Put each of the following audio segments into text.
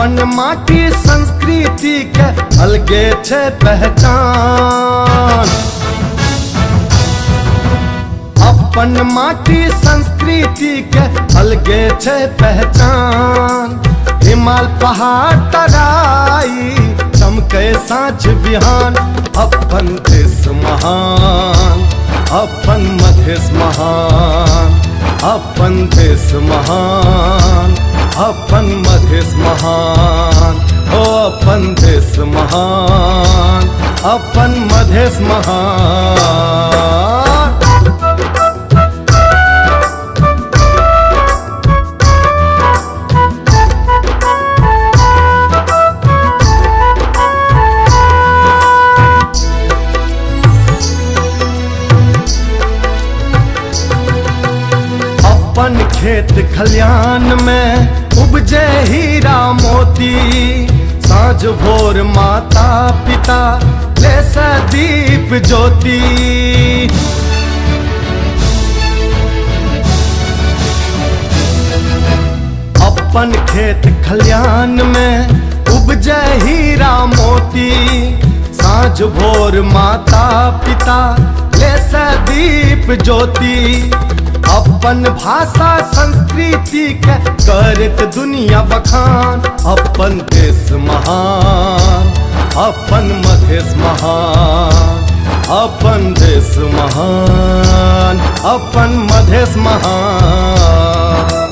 अपन माटी संस्कृति के अलगे छे पहचान। अपन माटी संस्कृति के अलगे छे पहचान। हिमाल पहाड़ तराई चमके साँझ बिहान। अपन देश महान, अपन मधेश महान, अपन देश महान, अपन मधेश महान, ओ अपन देश महान, अपन मधेश महान। अपन खेत खलियान में उपजे हीरा मोती। साँझ भोर माता पिता ले से दीप ज्योति। अपन खेत खलियान में उपजे हीरा मोती। साँझ भोर माता पिता ले से दीप ज्योति। अपन भाषा संस्कृति के करत दुनिया बखान। अपन देश महान, अपन मधेश महान, अपन देश महान, अपन मधेश महान।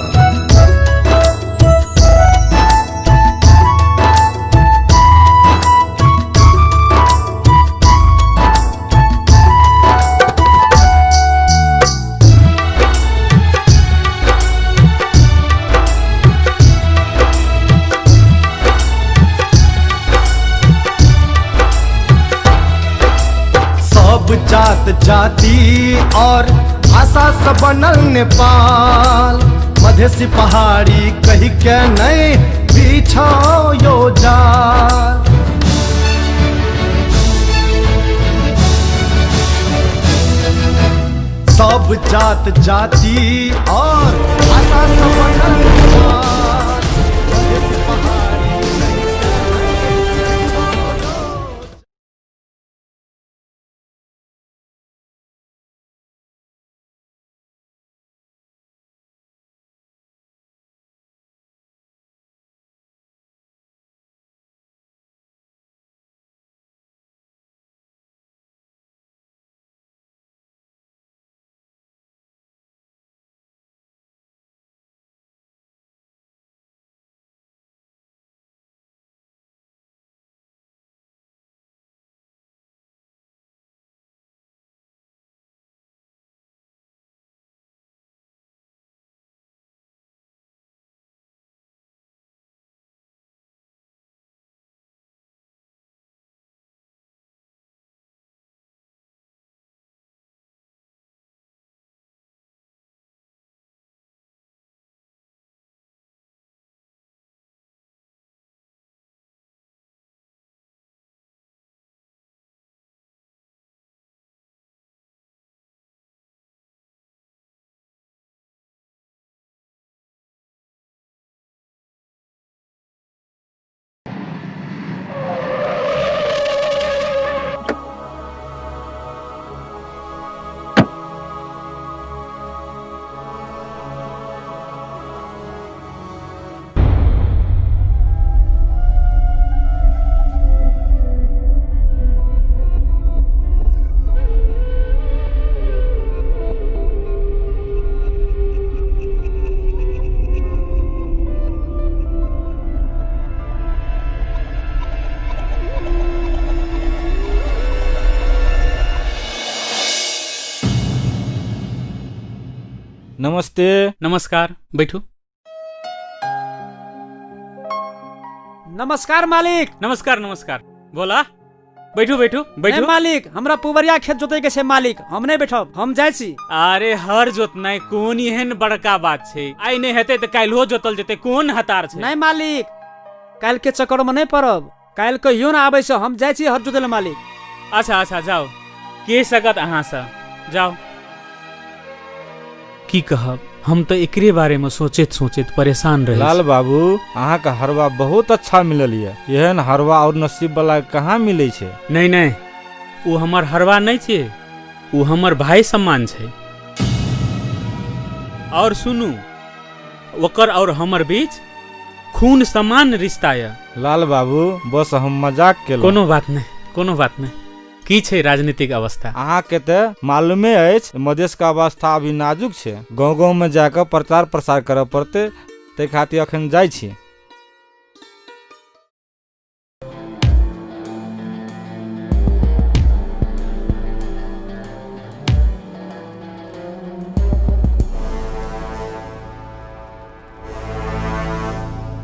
जात जाति और भाषा से बनल नेपाल। मधेसी पहाड़ी कही के नहीं बिछाओ यो जाल। सब जात जाति और भाषा से बनल नेपाल। मधेसी पहाड़ी नमस्ते। नमस्कार, बैठो। नमस्कार मालिक। नमस्कार नमस्कार, बोला। बैठो बैठो बैठो। मालिक, हमरा पुबरिया खेत जोते के छै मालिक, हम नहीं बैठब, हम जाइ छी। अरे हर जोतनाइ कोन एहन बड़का बात छै? आइ नहीं हेतै त काल्हियो जोतल जेतै, कोन हतार छै? नहीं मालिक, काल्हि के चक्कर में नहीं पड़ब। काल्हि कहियो ना आबै से हम जाइ छी हर जोते ले मालिक। अच्छा अच्छा, जाओ। के सकत अहाँ से? जाओ। की कहब, हम तो एकरे बारे में सोचेत सोचेत परेशान रहे। लाल बाबू अहाँ का हरवा बहुत अच्छा मिलल है। एहन हरवा और नसीब वाला कहाँ मिले छे? नहीं नहीं, वो हमार हरवा नहीं छे, वो हमार भाई सम्मान छे। और सुनू, ओकर और हमर बीच खून समान रिश्ता है। लाल बाबू बस हम मजाक केलहुँ। कोनो बात नहीं, कोनो बात नहीं। की छै राजनीतिक अवस्था? अहाँ के ते मालूमे अछि मधेश का अवस्था अभी नाजुक छे। गाँव गाँव में जाकर प्रचार प्रसार करऽ पड़ते, ते खातिर अखन जाइ छी।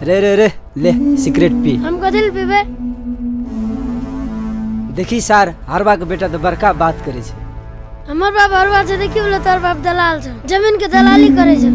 रे रे रे ले सिगरेट पी। हम कथी ले पीबे? देखी सार हरवा के बेटा तो बड़का बात करे छे। हमर बाप हरवा छै, देखी बोले तोर बाप दलाल छै, जमीन के दलाली करे छै।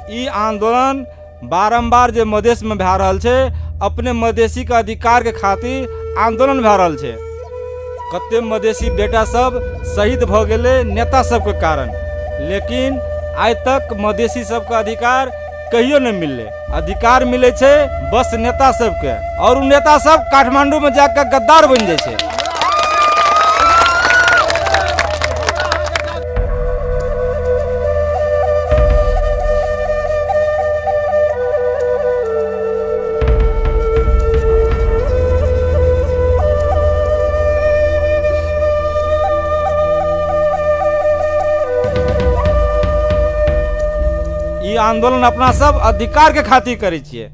ई आंदोलन बारंबार जे मधेश में भए रहल छे, अपने मधेसी के अधिकार के खातिर आंदोलन भए रहल छे। कते मधेसी बेटा सब शहीद भ गेले नेता सब के कारण, लेकिन आज तक मधेसी सब के अधिकार कहियो नहीं मिलले। अधिकार मिले छे बस नेता सब के, और उ नेता सब काठमांडू में जाकर गद्दार बन जाए छे। ई आंदोलन अपना सब अधिकार के खातिर करे छिए।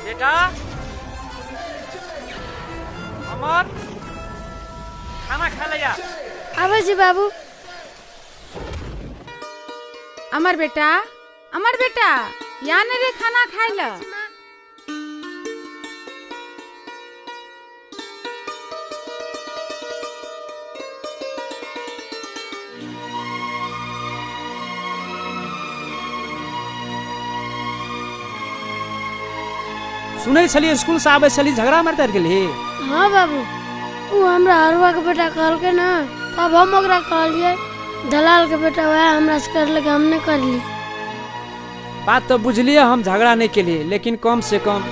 बेटा अमर खाना खा लिया। आबे छी बाबू। अमर बेटा, अमर बेटा, या ने रे खाना खाइ ल। सुनै छलिए स्कूल से आबै छली झगड़ा मारते गेली। हाँ बाबू, वो हमरा हरवा के बेटा कहलके ना, तब हम ओकरा कहलिए दलाल के बेटा वह हमरा से करले के हम नहीं करली। बात तो बुझलिए, हम झगड़ा नहीं केलिए, लेकिन कम से कम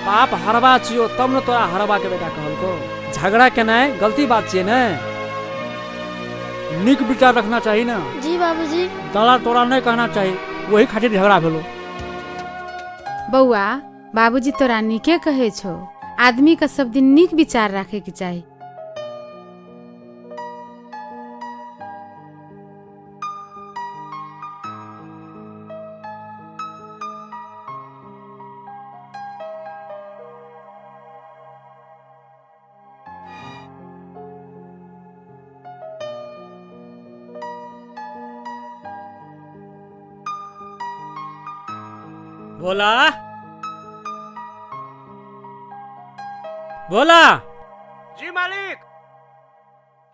बाप हरवा छियो तब न तोरा हरवा के बेटा कहलको। झगड़ा केनाइ गलती बात छिए ने, निक विचार रखना चाहिए ना। जी बाबूजी। दलाल तोरा नहीं कहना चाहिए, वही खातिर झगड़ा भेलो। बउआ, बाबूजी तोरा नीके कहे छो, आदमी का सब दिन नीक विचार रखे के चाहिए। भोला, भोला। जी मालिक,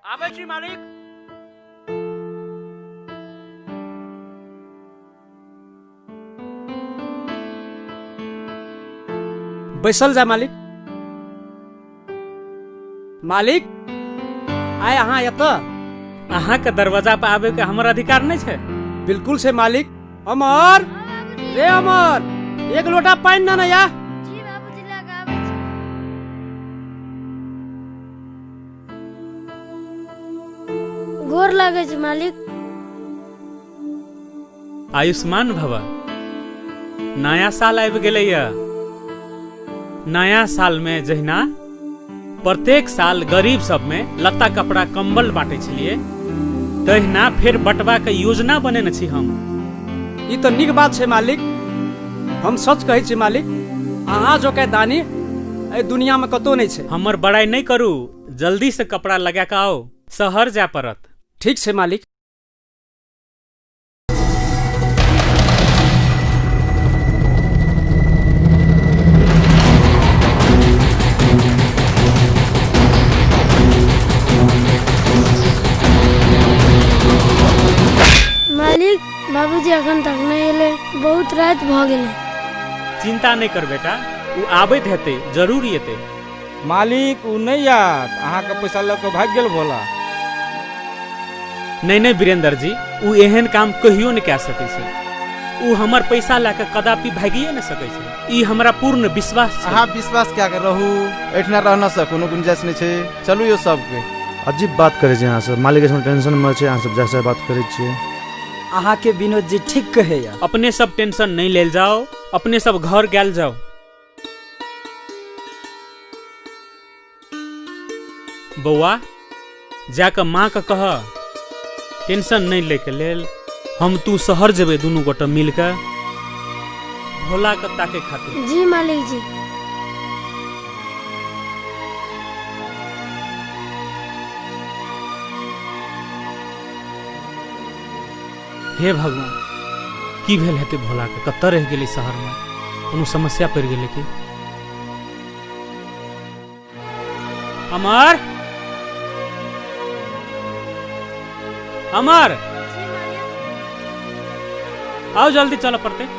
आबे जी मालिक। बैसल जा मालिक। मालिक आय अहाँ एतऽ अहाँ के दरवाजा पे आवे के हमर अधिकार नहीं है। बिल्कुल से मालिक। अमर, रे अमर, एक लोटा पानी ना या। जी बाबूजी लगा आबै छी। गोर लागे छै मालिक। आयुष्मान भव। नया साल आबि गेलैया। नया साल में जहिना प्रत्येक साल गरीब सब में लत्ता कपड़ा कंबल बांटे छलिए, तहिना फिर बंटवा के योजना बनेने छी हम। ई तो नीक बात छै मालिक। हम सच कहै छी मालिक, अहाँ जो के दानी ए दुनिया में कतो नहीं छै। हमर बड़ाई नहीं करू, जल्दी से कपड़ा लगा के आओ, शहर जा पड़त। ठीक छै मालिक। मालिक, बाबूजी अखन तक नहीं एले, बहुत रात भ गेले। चिंता नहीं कर बेटा, उ आबैत हेतै, जरूर एतै। मालिक उ नहीं याद, अहाँ के पैसा लऽ के भाग गेल भोला। नहीं नहीं वीरेंद्र जी, उ एहन काम कहियो नहीं कह सकै छै। उ हमर पैसा लाके कदापि भागिए नहीं सकै छै। ई हमरा पूर्ण विश्वास छै। अहाँ विश्वास क्या कर रहू, एठना रहना से कोनो गुंजाइश नहीं छै। चलू यो सब के। अजीब बात करे छै अहाँ सब। मालिक इसमें टेंशन में छै, अहाँ सब जैसे बात करे छियै। अहाँ के विनोद जी ठीक कहे या। अपने सब टेंशन नहीं लेल जाओ, अपने सब घर गेल जाओ। बौआ, जाकर माँ का कह टेंशन नहीं लेके लेल, हम तू शहर जेबे दोनों गोटा मिलकर भोला के ताके खातिर। जी मालिक जी। हे भगवान, की भेल हेतै भोला के? कतऽ रह गेलै शहर में? कोनो समस्या पड़ि गेलै की? अमर, अमर, आओ जल्दी चलो पड़ते।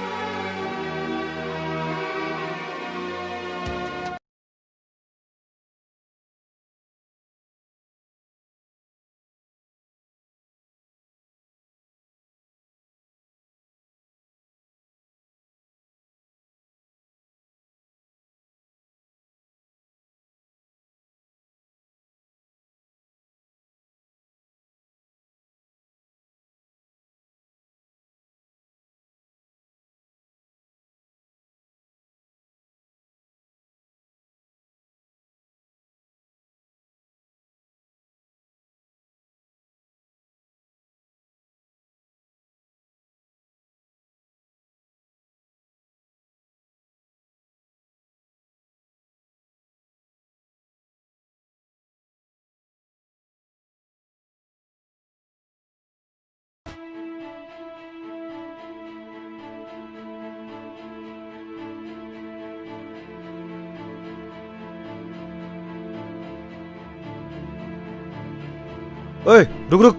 ओए रुक रुक।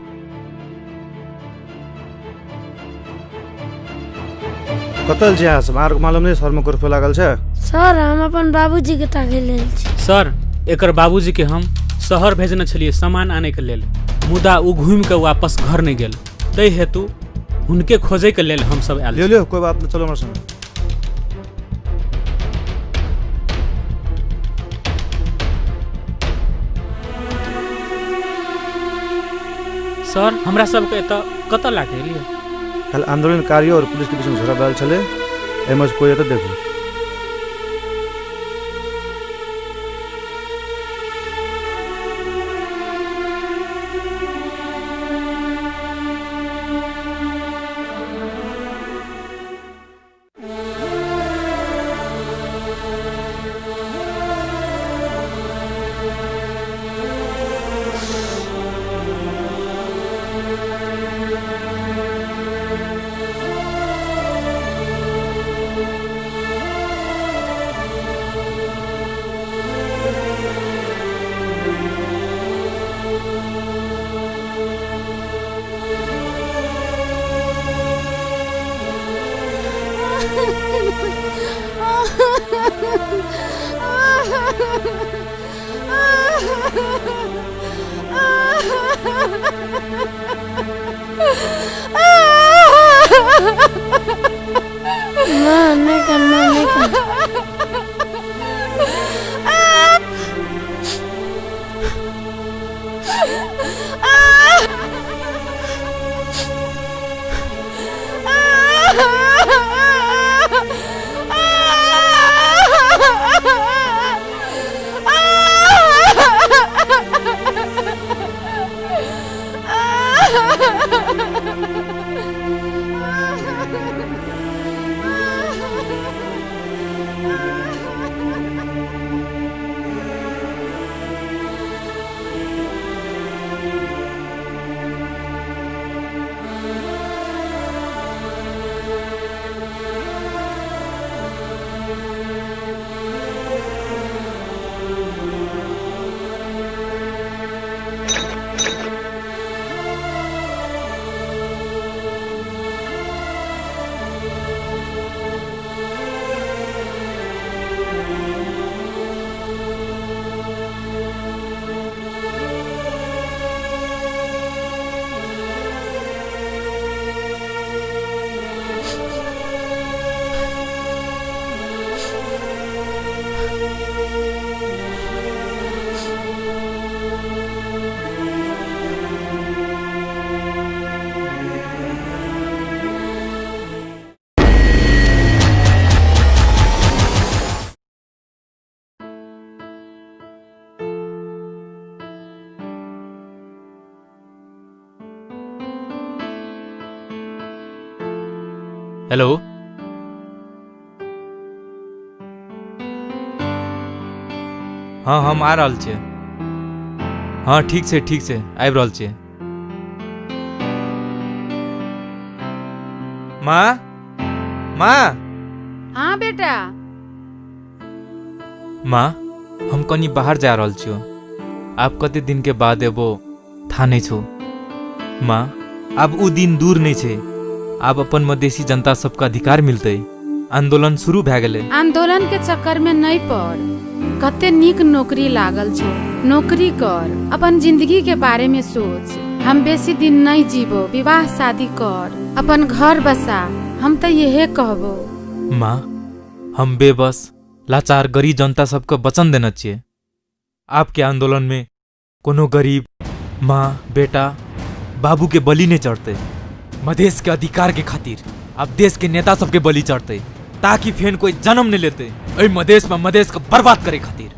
कतल छै अहाँ सब? अहाँके मालूम नहीं सर में कुर्फे लागल छै? सर, हम अपन बाबूजी के ताके लेल छी। सर, एकर बाबूजी के हम शहर भेजने छलिए सामान आने के लेल, मुदा उ घूम के वापस घर नहीं गेल। तै हेतु हुनके खोजे के लेल हम सब आयल। लियो कोई बात नहीं, चलो हमारे संग। सर, हमरा सबके एतऽ कतऽ लागे एलियै? कल आंदोलनकारी और पुलिस के बीच में झगड़ा भल चले, एमे कोई है तो देखो। नहीं करना, नहीं करना। हेलो हाँ हम आ रहल छियै। हाँ ठीक छै आबि रहल छियै। माँ हाँ बेटा। माँ हम कनी बाहर जा रहल छियो। आप कते दिन के बाद एबो था नहीं छो। माँ अब उ दिन दूर नहीं छे। आब अपन मधेसी जनता सबका अधिकार मिलते। आंदोलन शुरू भए गेले। आंदोलन के चक्कर में नहीं पड़। कते नीक नौकरी लागल छो, नौकरी कर, अपन जिंदगी के बारे में सोच। हम बेसी दिन नहीं जीवो, विवाह शादी कर, अपन घर बसा। हम तो यही कहबो। माँ हम बेबस लाचार गरीब जनता सबको वचन देना चाहिए। आपके आंदोलन में कोनो गरीब माँ बेटा बाबू के बलि नहीं चढ़ते। मधेश के अधिकार के खातिर अब देश के नेता सबके बलि चढ़ते ताकि फेन कोई जन्म नहीं लेते ऐ मधेश में मधेश को बर्बाद करे खातिर।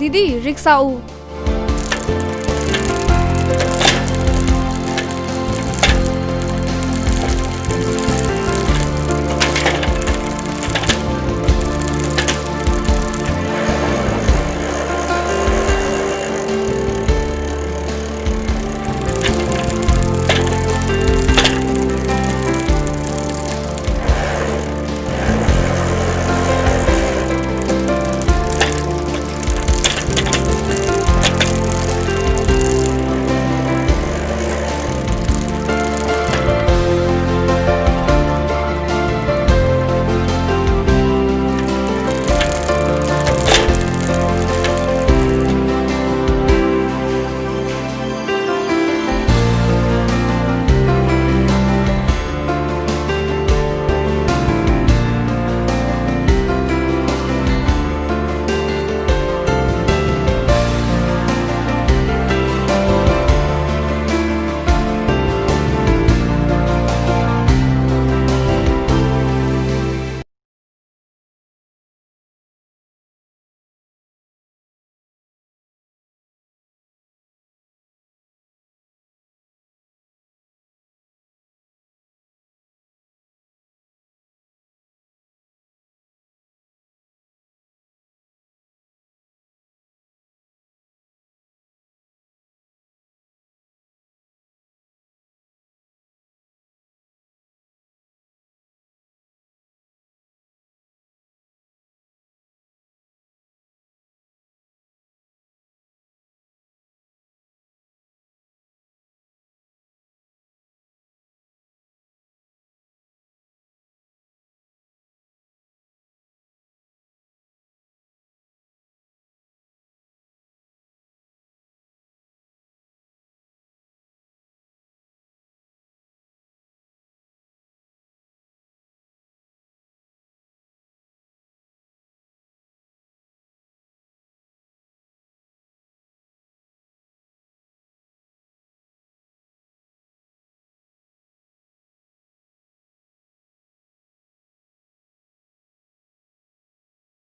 दीदी रिक्शा ऊ।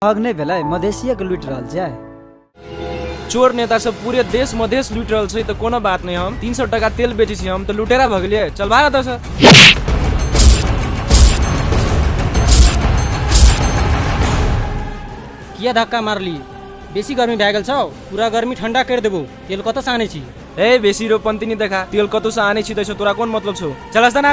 हक नहीं भेलै मधेसिया के लूट रहल छै। चोर नेता सब पूरे देश मधेश लूट रहल छै तो कोनो बात नहीं, हम 300 टका तेल बेची छी, हम तो लुटेरा भ गेलियै। चल भाड़ा दस। किया धक्का मारली? बेसी गर्मी भए गेल छौ, पूरा गर्मी ठंडा कर देबो। तेल कतऽ से आनै छी? ए बेसी रो पंती नहीं देखा, तेल कतौ से आनै छी तैसे तोरा कोन मतलब छौ? चल हस्ता ना।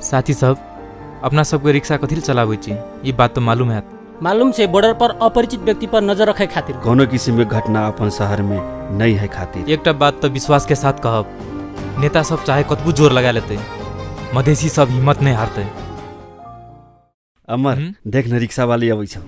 साथी सब, अपना सबके रिक्शा कथी चलाबै छी, ये बात तो मालूम है। मालूम छै, बॉर्डर पर अपरिचित व्यक्ति पर नजर रखे खातिर। कोनो किस्म के घटना अपन शहर में नहीं है खातिर। एकटा बात तो विश्वास के साथ कहब, नेता सब चाहे कतबू जोर लगा लेते, मधेसी सब हिम्मत नहीं हारते। अमर देख न रिक्शा वाली अबै छ।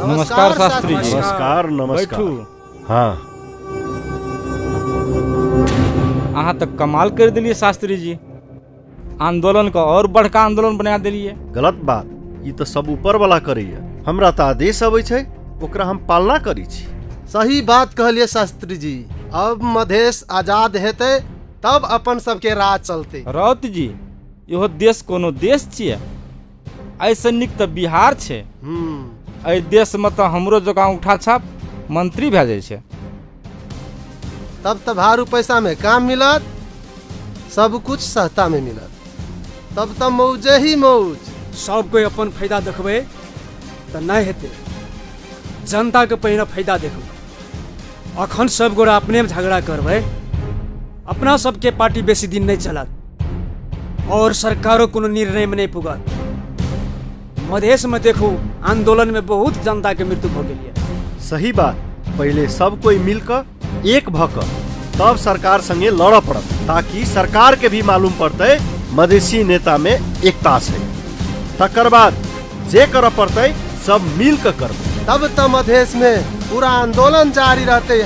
नमस्कार शास्त्री जी। नमस्कार नमस्कार। हाँ अहाँ तक कमाल कर दिलिए शास्त्री जी, आंदोलन का और बड़का आंदोलन बना दिलिए। गलत बात, ये तो सब ऊपर वाला करैया, हमरा तो आदेश अबै छै, ओकरा हम पालना करी छी। सही बात कहलिए शास्त्री जी। अब मधेश आजाद हेते तब अपन सबके राज चलते। राउत जी, इहो देश कोनो देश छियै, ऐसे निक तो बिहार छै। एहि देश में तो हमरो जगह उठा छाप मंत्री भए जाइ छै। तब तो भारू पैसा में काम मिलत, सब कुछ सस्ता में मिलत, तब तो मौजे ही मौज। सब कोई अपन फायदा देखबे तो नहीं हेते, जनता के पहिने फायदा देखो। अखन सब गोरा अपने में झगड़ा करबे, अपना सबके पार्टी बेसी दिन नहीं चलत और सरकारों कोनो निर्णय में नहीं पुगत। मधेश में देखो, आंदोलन में बहुत जनता के मृत्यु हो गई। सही बात, पहले सब कोई मिलकर एक भकर तब सरकार संगे लड़ पड़त, ताकि सरकार के भी मालूम पड़ते मधेसी नेता में एकता से। तकर बाद जे कर पड़ते सब मिल कर कर, तब तो मधेश में पूरा आंदोलन जारी रहते।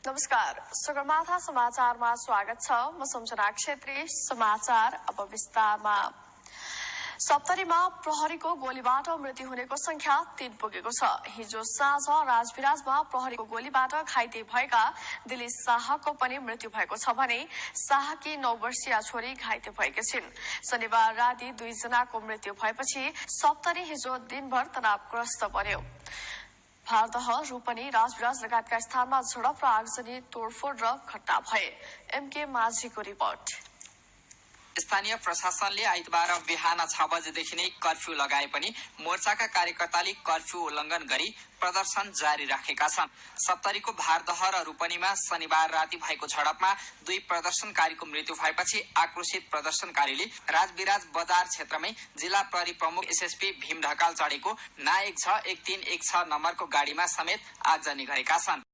नमस्कार, सगरमाथा समाचारमा स्वागत छ। म सम्झना क्षेत्री। समाचार अब विस्तारमा। सप्तरीमा प्रहरीको गोलीबाट मृत्यु हुनेको संख्या 3 पुगेको छ। हिजो साँझ राजविराजमा प्रहरीको गोलीबाट घाइते भएका दिलीप शाहको पनि मृत्यु भएको छ भने शाहकी 9 वर्षीय छोरी घाइते भएकी छिन्। शनिबार राति 2 जनाको मृत्यु भएपछि सप्तरी हिजो दिनभर तनावग्रस्त बन्यो। भारदह, रूपनी, राजविराज लगायतका स्थानमा झडप र आगजनी, तोडफोड र घटना भए। एमके माझीको रिपोर्ट। स्थानीय प्रशासनले आइतबार बिहान 6 बजेदेखि नै कर्फ्यू लगाए पनि मोर्चाका कार्यकर्ताले कर्फ्यू उल्लङ्घन गरी प्रदर्शन जारी राखेका छन्। सप्तरीको भारदह र रूपनीमा शनिबार राति भएको झडपमा 2 प्रदर्शनकारीको मृत्यु भएपछि आक्रोशित प्रदर्शनकारीले राजविराज बजार क्षेत्रमै जिल्ला प्रहरी प्रमुख एसएसपी भीम ढकाल चढेको ना 16116 नम्बरको गाडीमा समेत आगजनी गरेका छन्।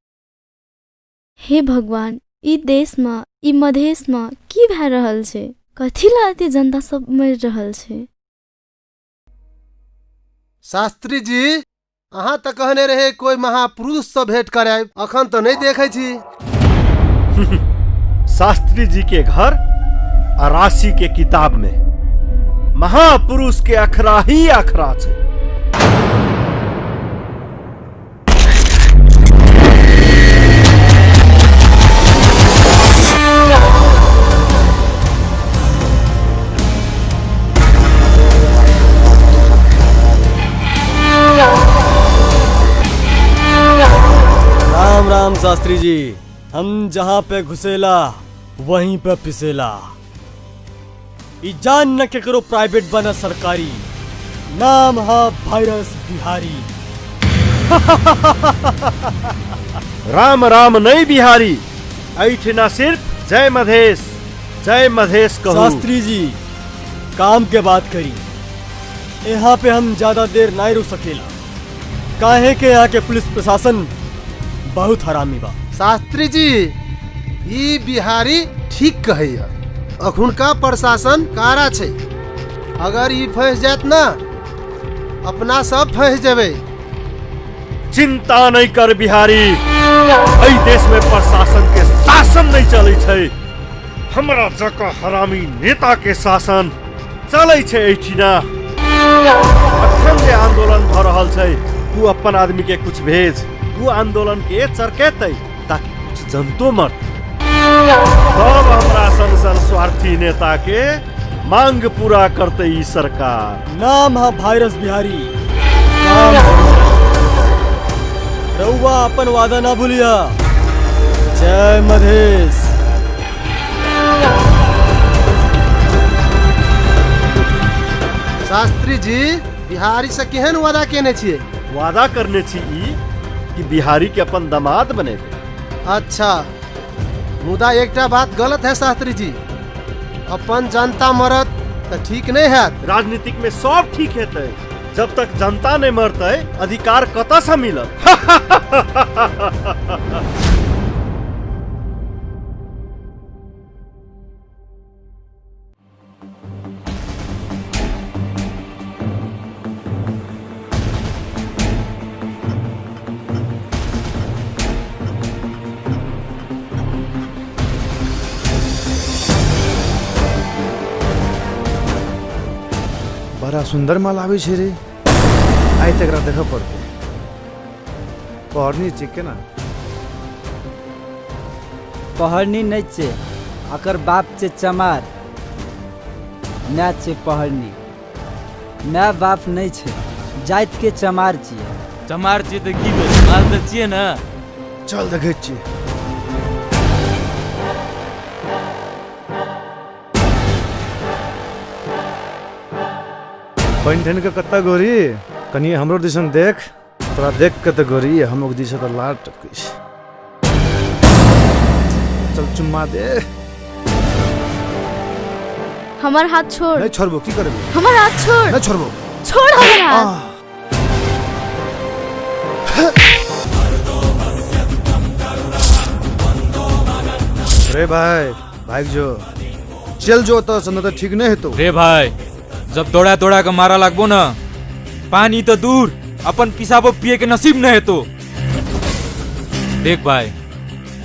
हे भगवान, यी देशमा, यी मधेशमा के भए रहल छै? कथी लाते जनता सब मरि रहल छै? शास्त्री जी, अहाँ तो कहने रहे कोई महापुरुष से भेंट कराए, अखन तो नहीं देखे छी। शास्त्री जी के घर और राशि के किताब में महापुरुष के अखरा ही अखरा छे। प्रणाम शास्त्री जी। हम जहाँ पे घुसेला वहीं पे पिसेला। ई जान न के करो प्राइवेट बना सरकारी, नाम हा वायरस बिहारी। राम राम नहीं बिहारी, ऐठना सिर्फ जय मधेश कहूँ। शास्त्री जी काम के बात करी, यहाँ पे हम ज्यादा देर नहीं रुक सकेला, काहे के यहाँ के पुलिस प्रशासन बहुत हरामी बा। शास्त्री जी ई बिहारी ठीक कहैया, अखुनका प्रशासन कारा छे। अगर ई फंस जात ना अपना सब फंस जेबे। चिंता नहीं कर बिहारी, एहि देश में प्रशासन के शासन नहीं चले छे, हमरा जका हरामी नेता के शासन चले छे। ऐठिना अखन जे आंदोलन भ रहल छे, तू अपन आदमी के कुछ भेज, तू आंदोलन के चरकेतै ताकि कुछ जनतो मर। तब हमरा सन स्वार्थी नेता के मांग पूरा करते ई सरकार। नाम है वायरस बिहारी। रउआ अपन वादा ना भूलिया। जय मधेश। शास्त्री जी बिहारी से केहन वादा केने छिए? वादा करने छी ई कि बिहारी के अपन दामाद बनेबे। अच्छा, मुदा एकटा बात गलत है शास्त्री जी, अपन जनता मरत तो ठीक नहीं है। राजनीतिक में सब ठीक हेतै, जब तक जनता नहीं मरते अधिकार कतऽ से मिलत? बड़ा सुंदर माल आवे छे रे। आई तक देख पड़ते पहरनी चिके ना पहरनी नहीं छे, अकर बाप छे चमार, मैं छे पहरनी। मैं बाप नहीं छे, जात के चमार छिए। चमार छिए तो की भेल, माल तो छिए ना। चल देखे छिए। बहन के कत्ता गोरी कनी हमरो दिसन देख, तोरा देख के तो गोरी हम दिशा तो लाल टपकिस। चल चुम्मा दे। हमार हाथ छोड़। नहीं छोड़बो, की करबो? हमार हाथ छोड़। नहीं छोड़बो। छोड़ हमार हाथ। रे भाई भाग जो, चल जो तो सुनो तो ठीक नहीं है तो। रे भाई जब दौड़ा दौड़ा के मारा लगबो ना, पानी तो दूर अपन पिसाबो पिए के नसीब नहीं है तो। देख भाई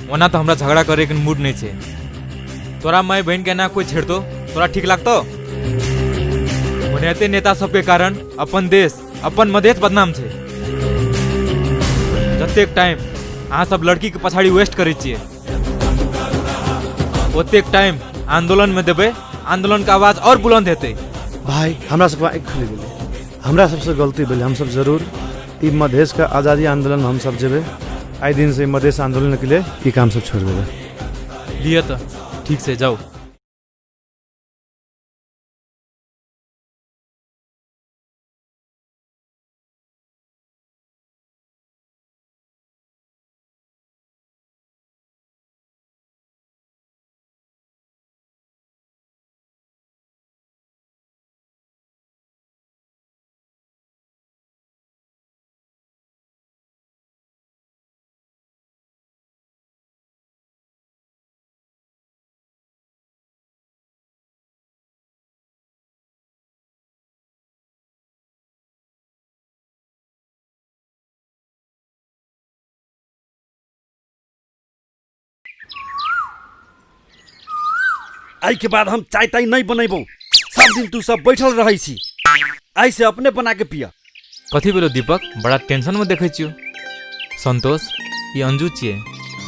वना तो हमरा झगड़ा करे के मूड नहीं छे। तोरा माई बहन के ना कोई छेड़तो तोरा ठीक लगतो? ओनेते नेता सब के कारण अपन देश अपन मधेश बदनाम छे। जतेक टाइम अहाँ सब लड़की के पछाड़ी वेस्ट करे छिए, ओतेक टाइम आंदोलन में देबे, आंदोलन का आवाज और बुलंद हेते। भाई हमरा सब एक खुली गेले, हमरा सबसे गलती भेल। हम सब जरूर ई मधेश का आजादी आंदोलन में हम सब जेबे। आई दिन से मधेश आंदोलन के लिए ये काम सब छोड़ देबे। लिए तो ठीक से जाओ। आई के बाद हम चाय ताई नहीं बनेबो। सब दिन तू सब बैठल रही छी, आई से अपने बना के पिया। कथी बोलो दीपक, बड़ा टेंशन में देखे छियो। संतोष ये अंजू छिए।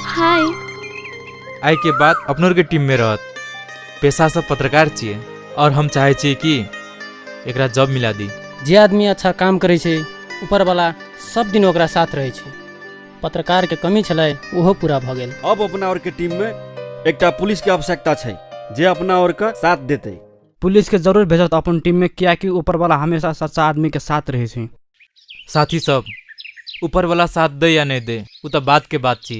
हाय। आई के बाद अपनों के टीम में रहत। पेशा सब पत्रकार छिए और हम चाहे छिए कि एकरा जॉब मिला दी। जे आदमी अच्छा काम करे छे ऊपर वाला सब दिन ओकरा साथ रहे छे। पत्रकार के कमी छलै ओहो पूरा भऽ गेल। अब अपना और के टीम में एकटा पुलिस के आवश्यकता छै जे अपना और का साथ देते। पुलिस के जरूर भेजत अपन टीम में, कियाकि ऊपर वाला हमेशा सच्चा आदमी के साथ रहे छै। साथी सब ऊपर वाला साथ दे या नहीं दे वो तो बात के बात छी।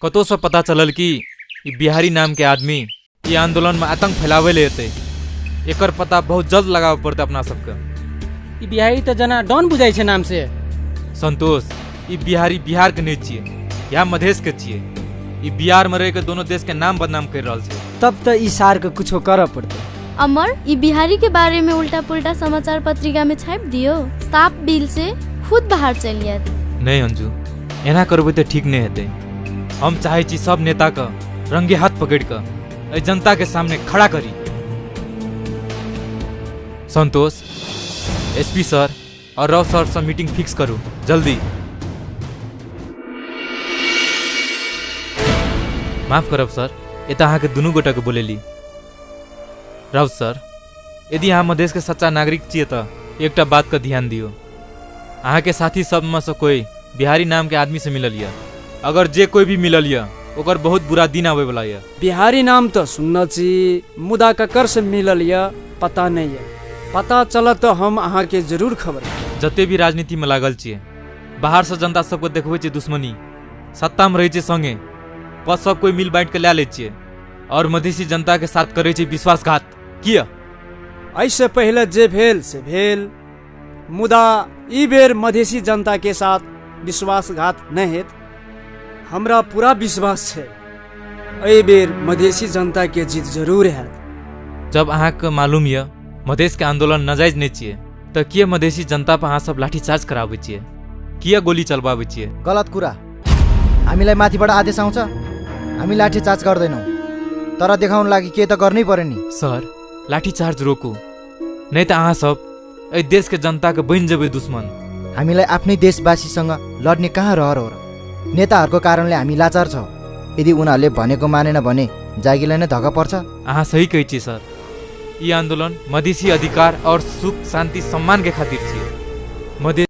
कतो से पता चलल कि ई बिहारी नाम के आदमी ये आंदोलन में आतंक फैलावे ले एते। एकर पता बहुत जल्द लगावे पड़ते अपना सबके। ई बिहारी तो जना डॉन बुझाई छै नाम से। संतोष ई बिहारी बिहार के नहीं छिए या मधेश के छिए। ई बिहार में रह के दोनों देश के नाम बदनाम कर रहल छै। तब तो ई सार के कुछो करे पड़ते। अमर, ई बिहारी के बारे में उल्टा पुल्टा समाचार पत्रिका में छाप दियो, साफ बिल से खुद बाहर चल जात। नहीं अंजू, एना करबे तो ठीक नहीं हेते। हम चाहे छी सब नेता का रंगे हाथ पकड़ कर जनता के सामने खड़ा करी। संतोष, एसपी सर और राव सर से मीटिंग फिक्स करू जल्दी। माफ करब सर, ये तो अहाँ के दुनू गोटा के बोलेली। राव सर, यदि अहाँ मधेश के सच्चा नागरिक छिए तो एकटा बात का ध्यान दियो। अहाँ के साथी सब में से कोई बिहारी नाम के आदमी से मिलल या, अगर जे कोई भी मिलल या ओकर बहुत बुरा दिन आवे वाला या। बिहारी नाम तो सुनना छी, मुदा ककर से मिलल या पता नहीं है। पता चला तो हम अहाँ के जरूर खबर। जते भी राजनीति में लागल छिए, बाहर से जनता सबको देखबे छिए दुश्मनी, सत्ता में रहे छिए संगे, पद सब कोई मिल बांट के ला ले छिए और मधेसी जनता के साथ करे छिए विश्वासघात। किया ऐसे पहले जे भेल से भेल, मुदा ई बेर मधेसी जनता के साथ विश्वासघात नहीं हेत। हमरा पूरा विश्वास छै एहि बेर मधेसी जनता के जीत जरूर है। जब अहाँ के मालूम या मधेश के आंदोलन नाजायज नहीं छिए तो किया मधेसी जनता पर अहाँ सब लाठीचार्ज करावे छिए, किया गोली चलवावे छिए? गलत कुरा। हामीलाई माथिबाट आदेश आउँछ, हामी लाठीचार्ज गर्दैनौँ, तर देखाउन लागि के त गर्नै पर्यो नि। सर, लाठीचार्ज रोकू, नहीं तो अहाँ सब ए देश के जनता के बन जबे दुश्मन। हामीलाई आफ्नै देशवासीसँग लड्ने कहाँ रहर हो र? नेताहरूको कारणले हामी लाचार छौँ। यदि उनीहरूले भनेको मानेन भने जागिरलाई नै धक्का पर्छ। अहाँ सही कहै छी सर, ये आंदोलन मधेसी अधिकार और सुख शांति सम्मान के खातिर छिए। मधेश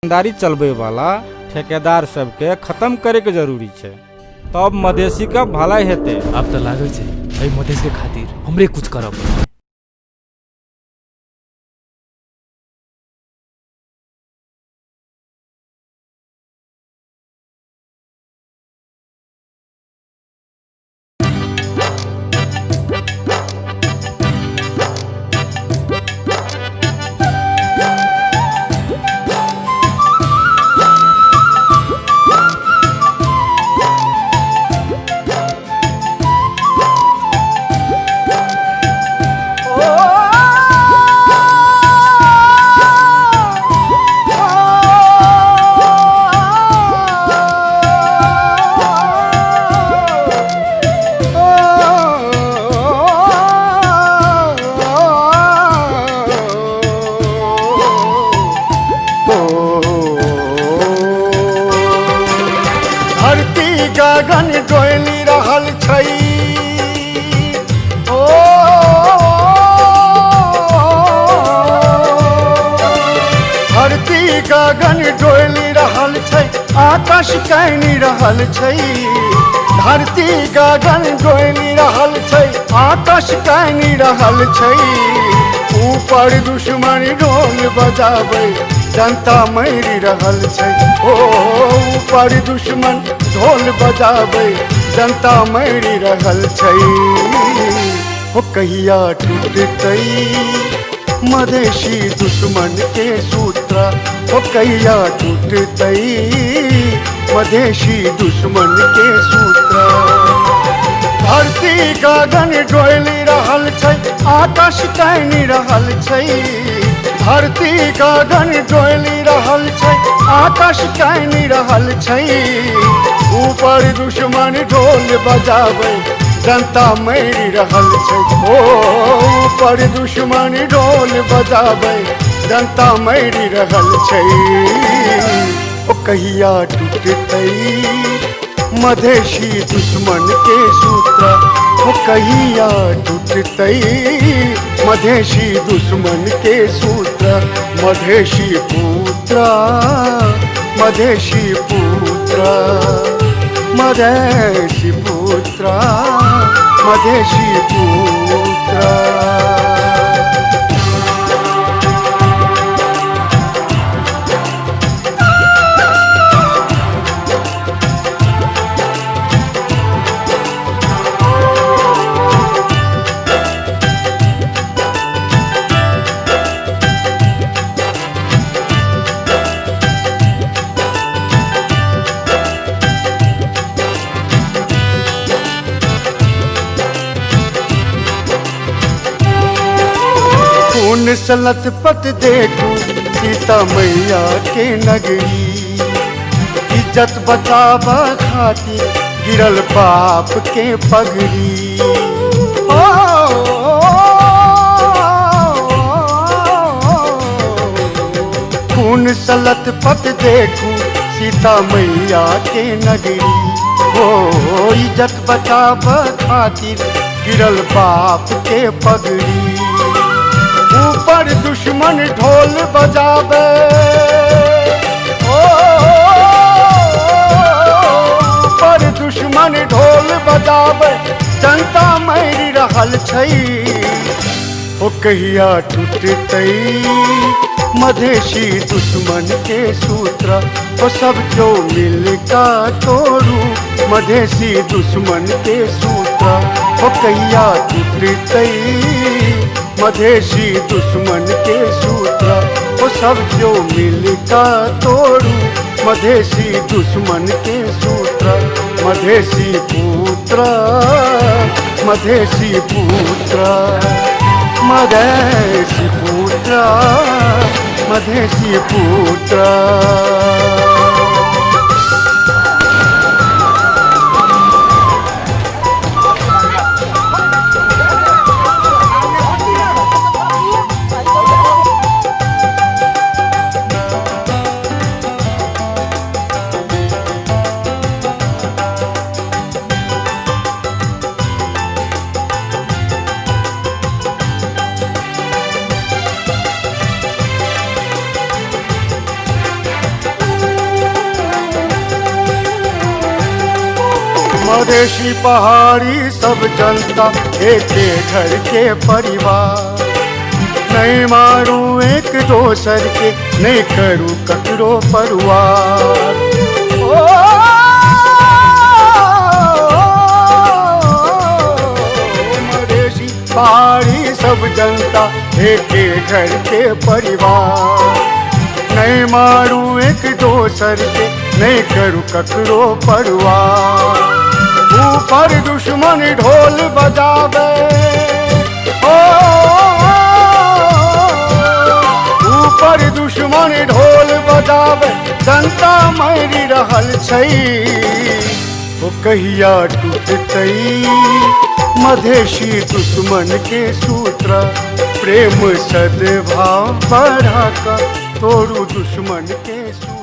ईमानदारी चलबे वाला ठेकेदार सबके खत्म करे के जरूरी छै, तब मधेसी का भलाई हेते। अब तो लागे छै एहि मधेश के खातिर हमरे कुछ करब। आकाश कैनी रहल छै धरती गगन डोलि रहल छै आकाश कैनी रहल छै ऊपर दुश्मन ढोल बजाबै जनता मरि रहल छै ओ ऊपर दुश्मन ढोल बजाबै जनता मरि रहल छै ओ कहिया टूटतै मधेशी दुश्मन के सूत्र ओ कहिया टूटतै मधेशी दुश्मन के सूत्र धरती गगन डोलि रहल छै आकाश कैनी रहल छै धरती गगन डोलि रहल छै आकाश कैनी रहल छै ऊपर दुश्मन ढोल बजाबै जनता मरि रहल छै ओ ऊपर दुश्मन ढोल बजाबै जनता मरि रहल छै ओ कहिया टूटतै मधेशी दुश्मन के सूत्र ओ कहिया टूटतै मधेशी दुश्मन के सूत्र मधेशी पुत्र मधेशी पुत्र मधेशी पुत्र मधेशी पुत्र खून सलत पत देखो सीता मैया के नगरी इज्जत बचावा खातिर गिरल पाप के पगड़ी खून सलत पत देखो सीता मैया के नगरी हो इज्जत बचावा खातिर गिरल पाप के पगड़ी ऊपर दुश्मन ढोल बजावे ओ ऊपर दुश्मन ढोल बजावे जनता मरि रहल छै ओ कहिया टूटतै मधेशी दुश्मन के सूत्र ओ सब जो मिलका तोड़ू मधेशी दुश्मन के सूत्र ओ कहिया टूटतै मधेशी दुश्मन के सूत्र वो सब जो मिलका तोड़ू मधेशी दुश्मन के सूत्र मधेशी पुत्र मधेशी पुत्र मधेशी पुत्र मधेशी पुत्र मधेशी पहाड़ी सब जनता एक घर के परिवार नहीं मारू एक दोसर के नहीं करू ककरो परवार ओ मधेशी पहाड़ी सब जनता एक घर के परिवार नहीं मारू एक दोसर के नहीं करू ककरो परवार ऊपर दुश्मन ढोल बजावे ओ ऊपर दुश्मन ढोल बजावे जनता मरि रहल छै ओ कहिया टूटतै मधेशी दुश्मन के सूत्र प्रेम सद्भाव बढ़ा कर तोड़ू दुश्मन के सूत्र।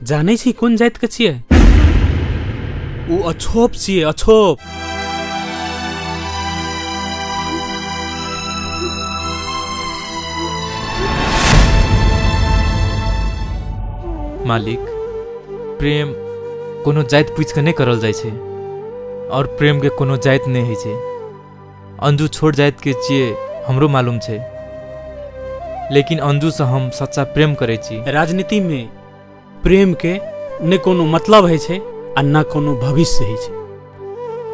जानै छी कोन जाति के छियै? ऊ अछोप छियै, अछोप। मालिक, प्रेम कोनो जाति पूछ के नहीं करल जाय छे और प्रेम के कोनो जाति नहीं है छे। अंजू छोट जाति के छिए हमरो मालूम छे, लेकिन अंजू से हम सच्चा प्रेम करे छी। राजनीति में प्रेम के न कोनो मतलब है छे आ न कोनो भविष्य है छे।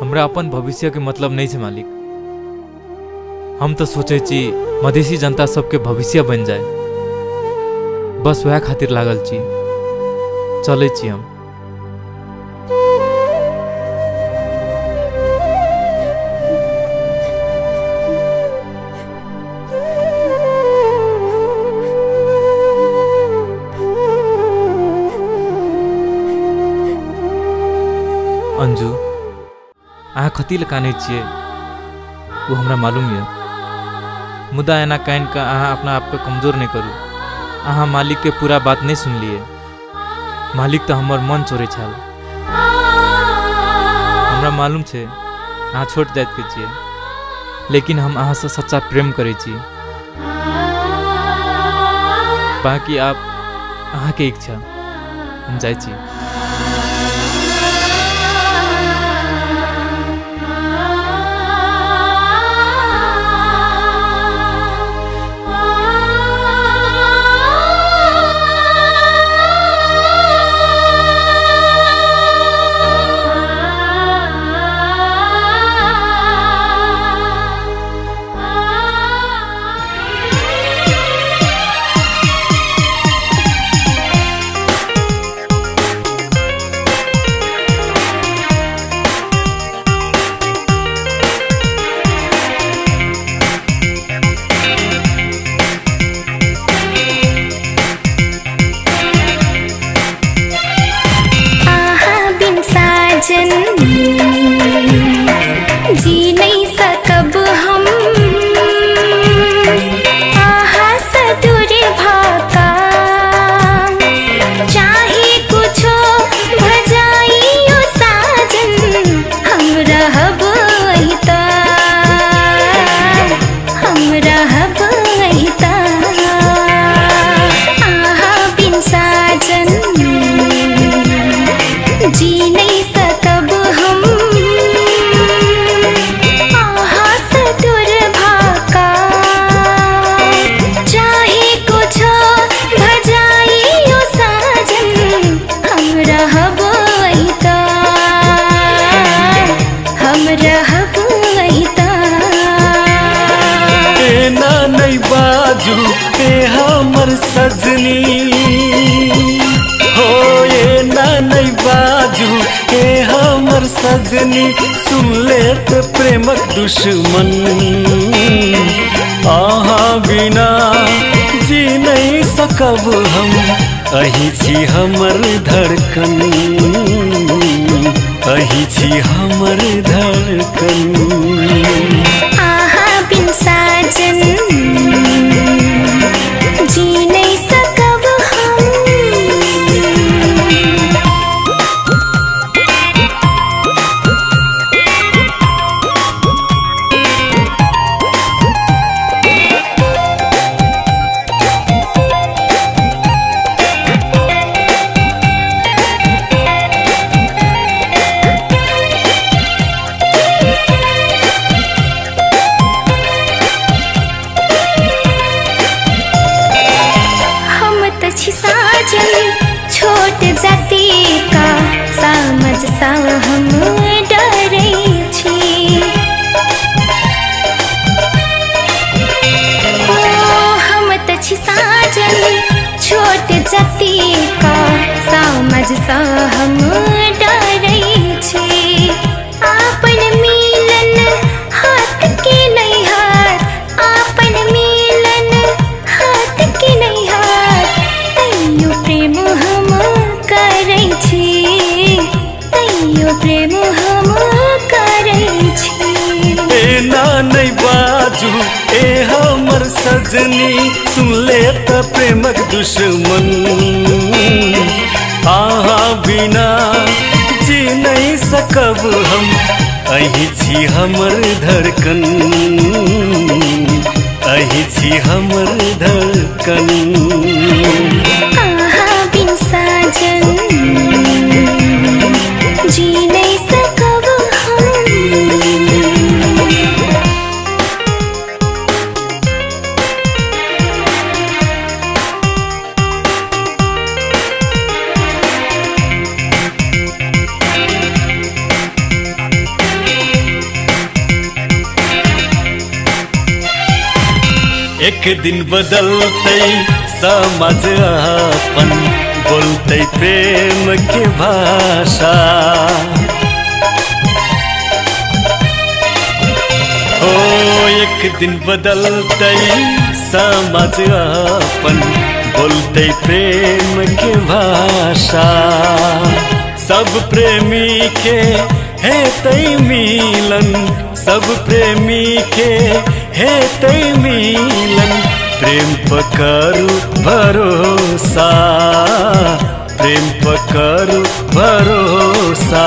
हमरा अपन भविष्य के मतलब नहीं छे मालिक। हम तो सोचे छी मधेसी जनता सबके भविष्य बन जाए, बस वह खातिर लागल छी। चले छी हम। अंजू, अहाँ कथी ले कानै छियै वो हमरा मालूम है, मुदा एना कान का अहाँ अपना आप को कमजोर नहीं करू। अहाँ मालिक के पूरा बात नहीं सुन लिए। मालिक तो हमर मन चोरे छल। हमरा मालूम छे अहाँ छोट जाति के छियै, लेकिन हम अहाँ से सच्चा प्रेम करे छी। बाकी आप अहाँ के इच्छा, हम जाय छी। जी नहीं सकब हम, आहा सदूर भाका, चाहे कुछो भजाइयो साजन, हम रहब अहिता, हम रहब अहिता। आहा बिन साजन जी नहीं सकब हम, आहा सदूर भाका, चाहे कुछ भजाइयो साजन, हम रहब अहिता, हम रहब अहिता। एना नहीं बाजू ए हमर सजनी हो, एना नहीं बाजू ए हमर सजनी, सुन ले तो प्रेमक दुश्मन, आहा बिना जी नहीं सकब हम, अही छी हमर धड़कन, अही छी हमर धड़कन। आहा बिन साजन जी नहीं सकब हम। छोट जाति का समझ सा हम डरे छी, ओ हम त छी साजन छोट जाति का समझ सा हम डरे छी। आपन मिलन हाथ के नहीं हाथ, आपन मिलन हाथ के नहीं हाथ, तैयो प्रेम हम करै छी, तैयो प्रेम हम करै छी। एना नहीं बाजू ए हमर सजनी, सुन ले त प्रेमक दुश्मन, आहा बिना जी नहीं सकब हम, अही छी हमर धड़कन, अही छी हमर धड़कन। आहा बिन साजन जी नहीं सकब हम। एक दिन बदलते समझ अपन, बोलते प्रेम के भाषा। ओ एक दिन बदलते समझ अपन, बोलते प्रेम के भाषा। सब प्रेमी के है तई मिलन, सब प्रेमी के है तई मिलन। प्रेम पकड़ू भरोसा, प्रेम पकड़ू भरोसा।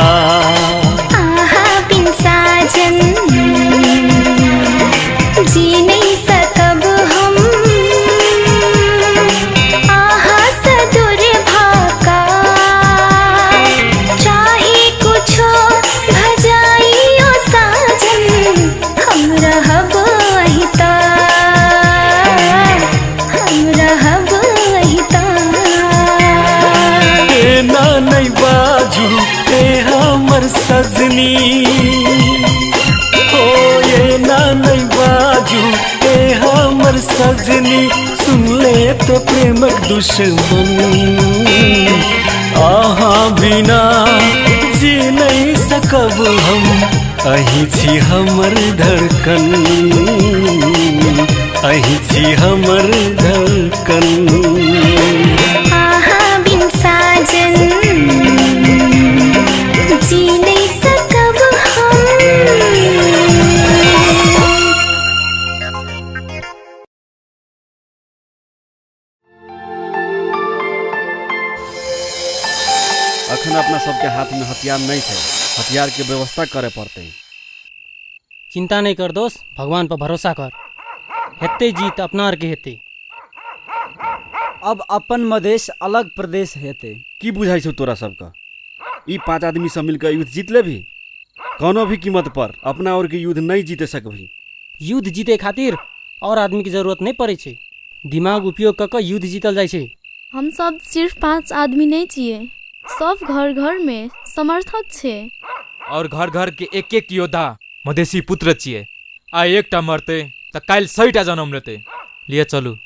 आहा बिन साजन जी नहीं सकब हम। आहा सदुर भाका चाहे कुछो भजाइयो साजन, हम रहब अहिता, हम रहब अहिता। ना नहीं बाजू ए हमर सजनी, ओ ये ना नहीं बाजू ए हमर सजनी। सुन ले तो प्रेमक दुश्मन, आहा बिना जी नहीं सकब हम, अही छी हमर धड़कन, अही छी हमर धड़कन। आहा बिन साजन जी नहीं सकब हम। अखन अपना सबके हाथ में हथियार नहीं थे, हथियार के व्यवस्था करे पड़ते। चिंता नहीं कर दोस्त, भगवान पर भरोसा कर, हेते जीत अपना आर के हेते। अब अपन मधेश अलग प्रदेश हेते। की बुझाई छौ तोरा सबका? ई 5 आदमी सब मिलकर युद्ध जीत ले भी, कोनो भी कीमत पर अपना और के युद्ध नहीं जीते सकभी। युद्ध जीते खातिर और आदमी की जरूरत नहीं पड़े छे, दिमाग उपयोग कर युद्ध जीतल जाय छे। हम सब सिर्फ 5 आदमी नहीं छिए, सब घर घर में समर्थक छे। और घर घर के एक एक योद्धा मधेसी पुत्र छिए। आ एकटा मरते त काल 100टा जन्म लेते। लिए चलू।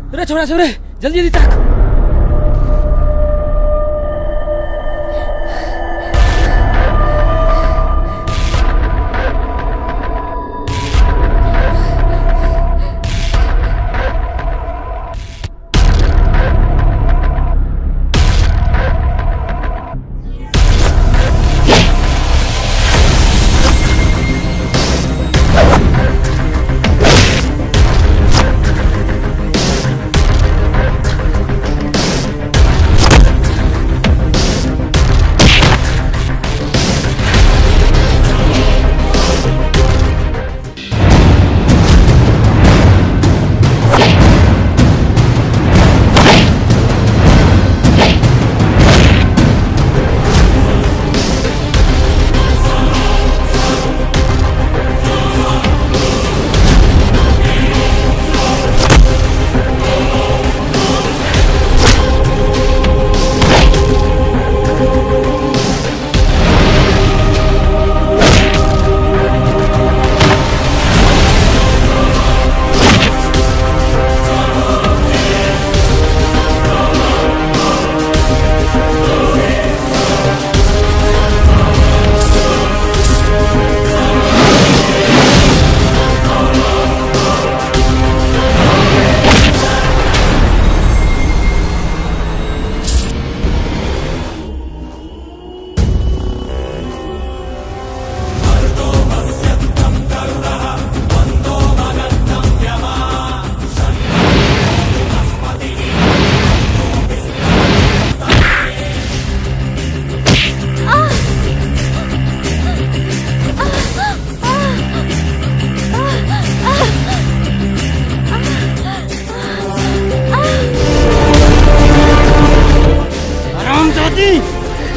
रे छोरा छोरे जल्दी जल्दी ताक।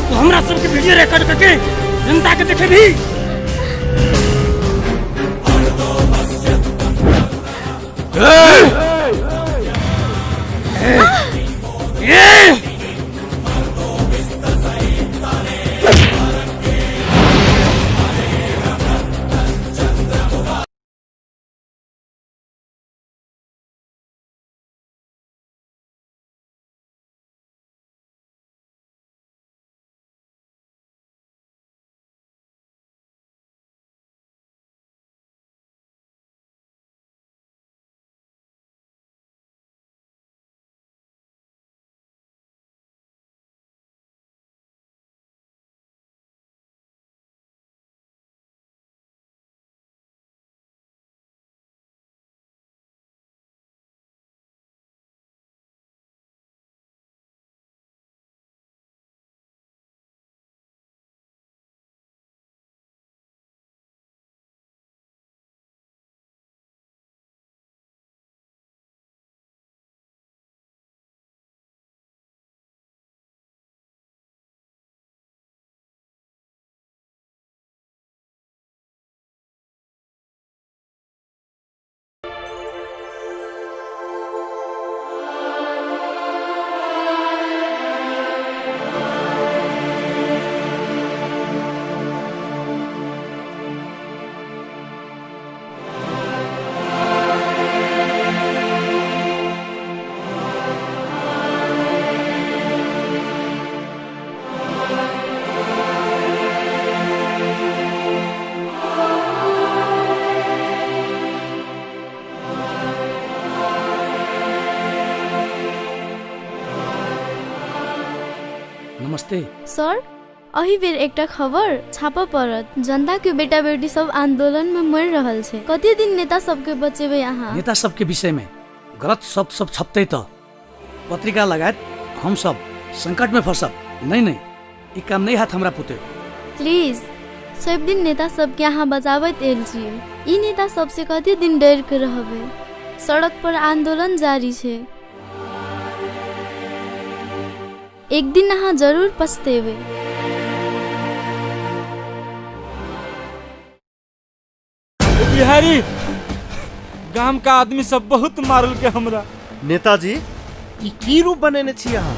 तो हमरा सबके वीडियो रिकॉर्ड करके जनता के देखे भी। नमस्ते सर, अही बेर एकटा खबर छापा पड़त। जनता के बेटा बेटी सब आंदोलन में मर रहल छे। कते दिन नेता सबके बचेबे यहाँ? नेता सबके विषय में गलत शब्द सब छपते तो पत्रिका लगायत हम सब संकट में फंसब। नहीं नहीं, ई काम नहीं हाथ हमरा पुते। प्लीज सब दिन नेता सब के यहाँ बचावत एल छिए। ई नेता सबसे कते दिन डर के रहबे? सड़क पर आंदोलन जारी छे। एक दिन यहाँ जरूर पछतेबे। बिहारी, गांव का आदमी सब बहुत मारल के हमरा। नेताजी, ई की रूप बनेने छी अहाँ?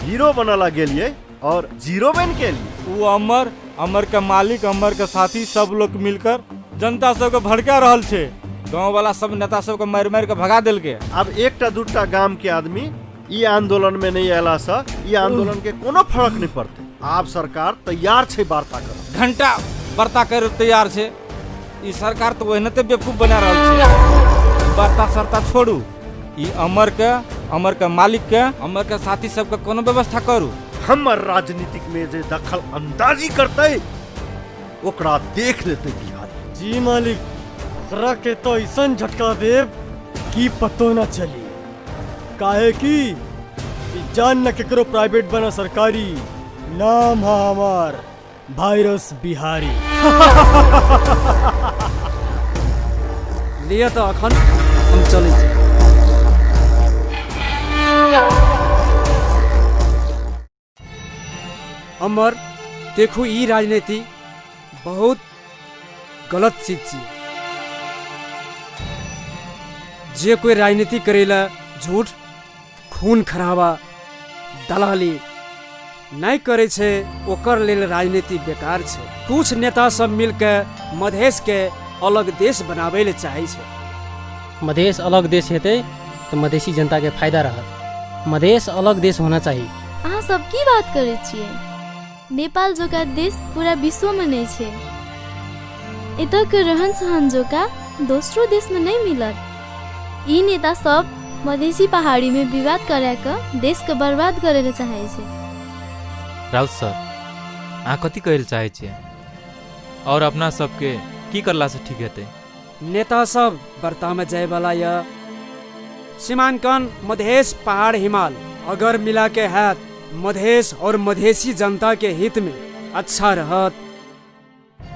हीरो बनला गेलिए और जीरो बन के लिए? वो अमर के मालिक, अमर के साथी सब लोग मिलकर जनता सबके भड़का रहल छे। गांव वाला सब नेता सब के मार मार के भगा दिल के। अब एकटा दूटा गांव के आदमी ई आंदोलन में नहीं अला सा ई आंदोलन के कोनो फर्क नहीं पड़ते। आप सरकार तैयार छे वार्ता कर, घंटा वार्ता कर तैयार छे। ई सरकार तो वही ते बेवकूफ बना रहल छे। वार्ता सरता छोड़ू, ई अमर के मालिक के अमर के साथी सब के कोनो व्यवस्था करू। हमर राजनीतिक में जे दखल अंदाजी करते ओकरा देख लेते बिहार। जी मालिक, ओकरा के तो ऐसन झटका देव कि पतो न चली। काहे कि जान न केकरो प्राइवेट बना सरकारी। नाम है हमार वायरस बिहारी। लिया तो अखन हम चले छी। अमर देखो ई राजनीति बहुत गलत चीज छी। जे कोई राजनीति करेला झूठ, खून खराबा, दलाली नहीं करे छे ओकर लेल राजनीति बेकार छे। कुछ नेता सब मिलके मधेश के अलग देश बनावे ले चाहे छे। मधेश अलग देश हेते तो मधेसी जनता के फायदा रहत। मधेश अलग देश होना चाहिए। अहाँ सब की बात करे छिए? नेपाल जोका देश पूरा विश्व में नहीं छे। एतऽ के रहन सहन जोका दोसरो देश में नहीं मिलत। ई नेता सब मधेसी पहाड़ी में विवाद करा के देश के बर्बाद करे ले चाहे छे। राउत सर, अहाँ कथी कहल चाहे छिए और अपना सबके की करला से ठीक हेतै? नेता सब बर्ता में जाए वाला या सीमांकन मधेश पहाड़ हिमाल अगर मिला के है मधेश और मधेसी जनता के हित में अच्छा रहत।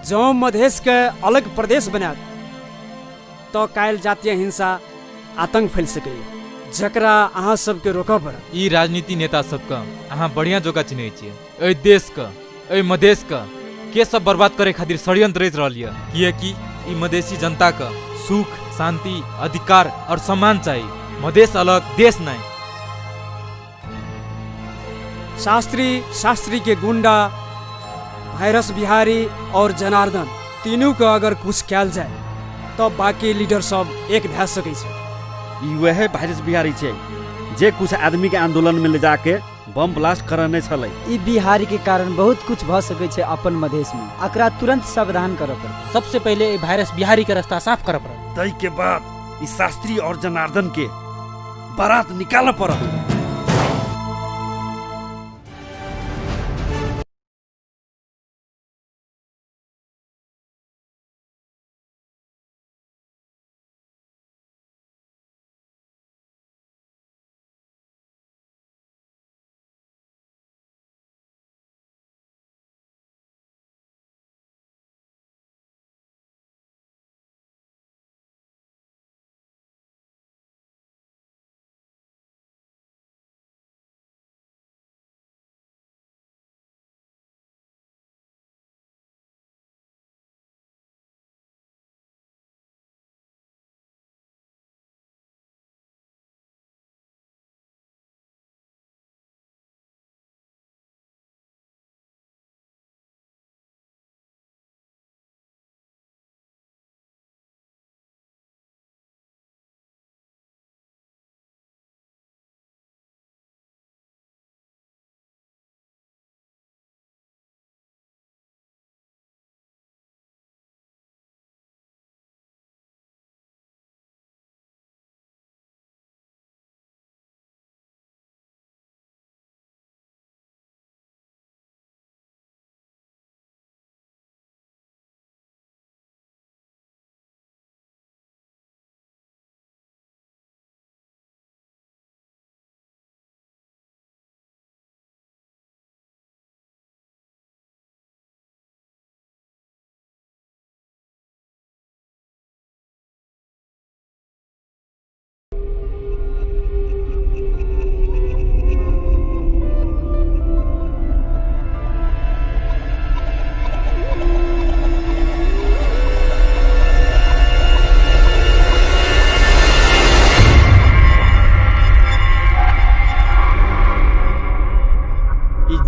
जो मधेश के अलग प्रदेश बना तो कायल जातीय हिंसा आतंक फैल सके, जकरा अहाँ सबके रोकऽ पड़त। ई राजनीति नेता सबका अहाँ बढ़िया जोका चिन्है छियै। एहि देश का, एहि मधेश का के सब बर्बाद करे खातिर षड्यंत्र रच रहल यऽ। कियाकि ई मधेसी जनता का सुख, शांति, अधिकार और सम्मान चाहिए। मधेश अलग, देश नहीं। शास्त्री के गुंडा वायरस बिहारी और जनार्दन तीनों का अगर कुछ कैल जाए तो बाकी लीडर सब एक भै सकै छै। ई वह वायरस बिहारी छै जे कुछ आदमी के आंदोलन में ले जाके बम ब्लास्ट करने छलै। ई बिहारी के कारण बहुत कुछ भ सकै छै अपन मधेश में। एकरा तुरंत सावधान करऽ पड़तै। सबसे पहले वायरस बिहारी के रास्ता साफ करऽ पड़त। तै के बाद ई शास्त्री और जनार्दन के बारात निकालऽ पड़त।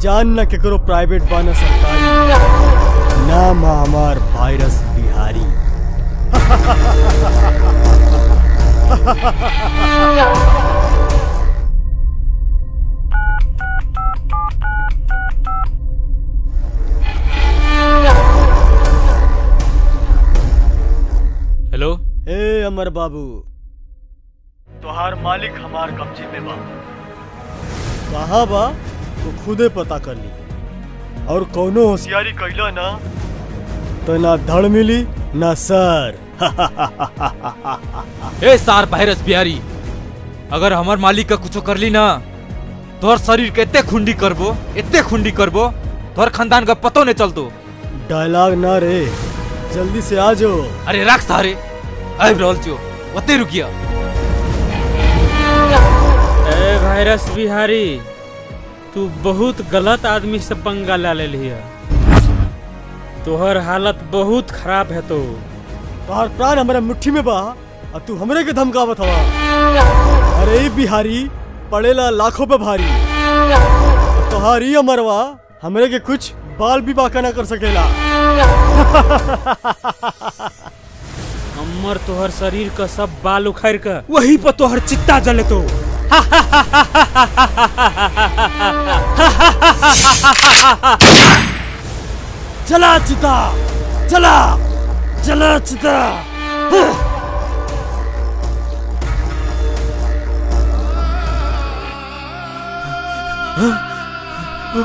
जान न केकरो प्राइवेट बना सरकारी। नाम है हमार वायरस बिहारी। हेलो। ए अमर बाबू, तोहार मालिक हमार कब्जे में बा। कहा बा तो खुदे पता कर ली, और कौनो होशियारी कैला ना तो ना धड़ मिली ना सर। ए सार वायरस बिहारी, अगर हमार मालिक का कुछ कर ली ना तोहर शरीर के एते खुंडी करबो तोहर खानदान का पतो नहीं चलतो। डायलॉग ना रे, जल्दी से आ जाओ। अरे रख सारे अब रोल चो वते रुकिया। ए वायरस बिहारी, तू बहुत गलत आदमी से पंगा ले लिया। तोहर हालत बहुत खराब है। तो तोहर प्राण हमारे मुट्ठी में बा और तू हमरे के धमकावत हवा। अरे बिहारी, पड़ेला लाखों पे भारी। तोहारी अमरवा हमरे के कुछ बाल भी बाका ना कर सकेला। अमर तोहर शरीर का सब बाल उखाड़ कर वहीं पर तोहर चित्ता जले। तो चला चिता, चला चला चिता।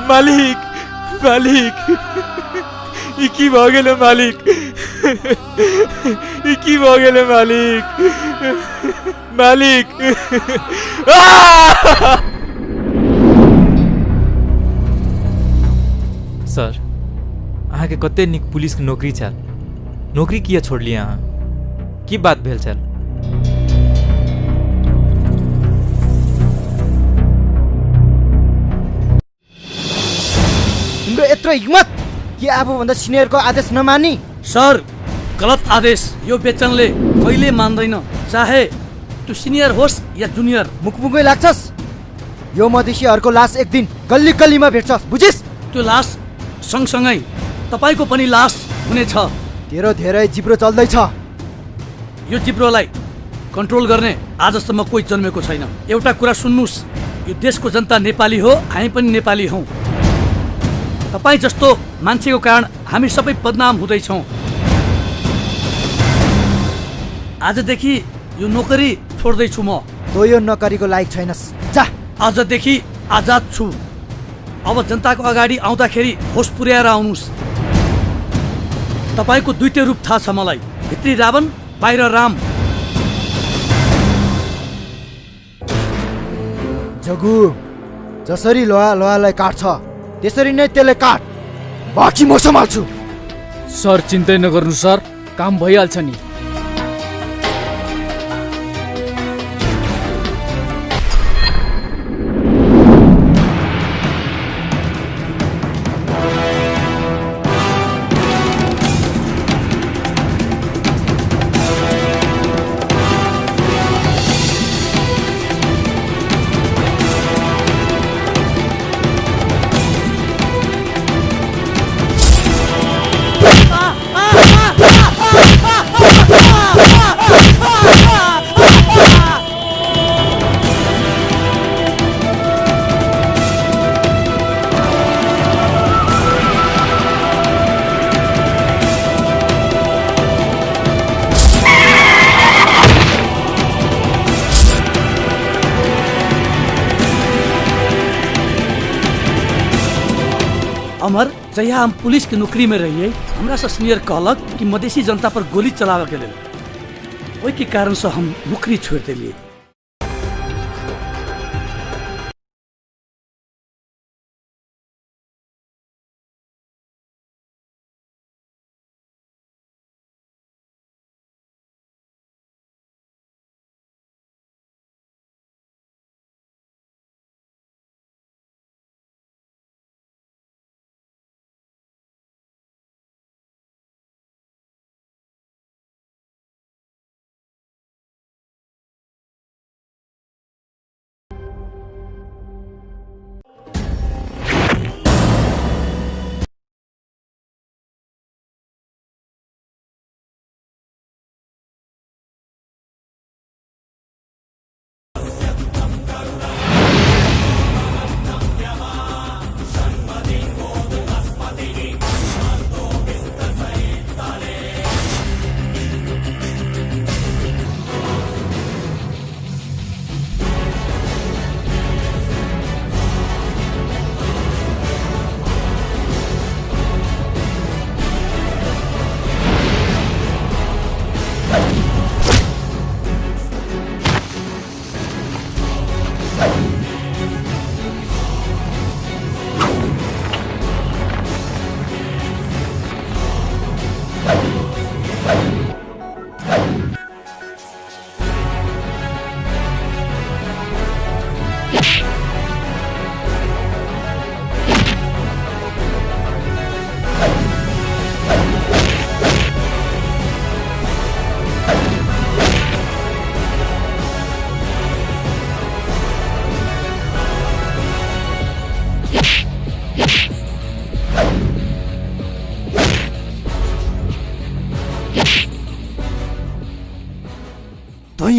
मालिक मालिक ई की भ गेले मालिक, ई की भ गेले मालिक, मालिक। सर अहाँ के कते निक पुलिस के नौकरी छल, नौकरी किया छोड़ली अहाँ, की बात भेल छल? तिम्रो यत्रो हिम्मत कि आफूभन्दा सिनियरको आदेश नमानी? सर, गलत आदेश यो बेचनले कहिले मान्दैन, चाहे तू सिनियर होस् या जुनियर। मुखमुखै लाग्छस्? यो मधेसीहरूको लास एक दिन गल्ली गल्लीमा भेट्छ, बुझिस्? त्यो लास सँगसँगै तपाईको पनि लास हुनेछ। तेरो धेरै जिब्रो चल्दैछ। यो जिब्रोलाई कन्ट्रोल गर्ने आजसम्म कोही जन्मेको छैन। एउटा कुरा सुन्नुस्, यो देशको जनता नेपाली हो, हामी पनि नेपाली हौँ। तपाईँ जस्तो मान्छेको कारण हामी सबै बदनाम हुँदैछौँ। आजदेखि यो नोकरी छोड्दैछु म। तँ यो नोकरीको लायक छैनस्, जा। आजदेखि आजाद छु। अब जनताको अगाडि आउँदाखेरि होस पुर्याएर आउनुस्। तपाईँको दुईटै रूप थाहा छ मलाई, भित्री रावण बाहिर राम। जगु, जसरी लोहा लोहालाई काट्छ त्यसरी नै त्यसले काट, बाँकी म सम्हाल्छु। सर चिन्तै नगर्नु सर, काम भइहाल्छ नि। अमर, जहिया हम पुलिस की नौकरी में रहिए, हमरा से सीनियर कहलक कि मधेसी जनता पर गोली चलावे के लेल, ओहि के कारण से हम नौकरी छोड़ दिलिए।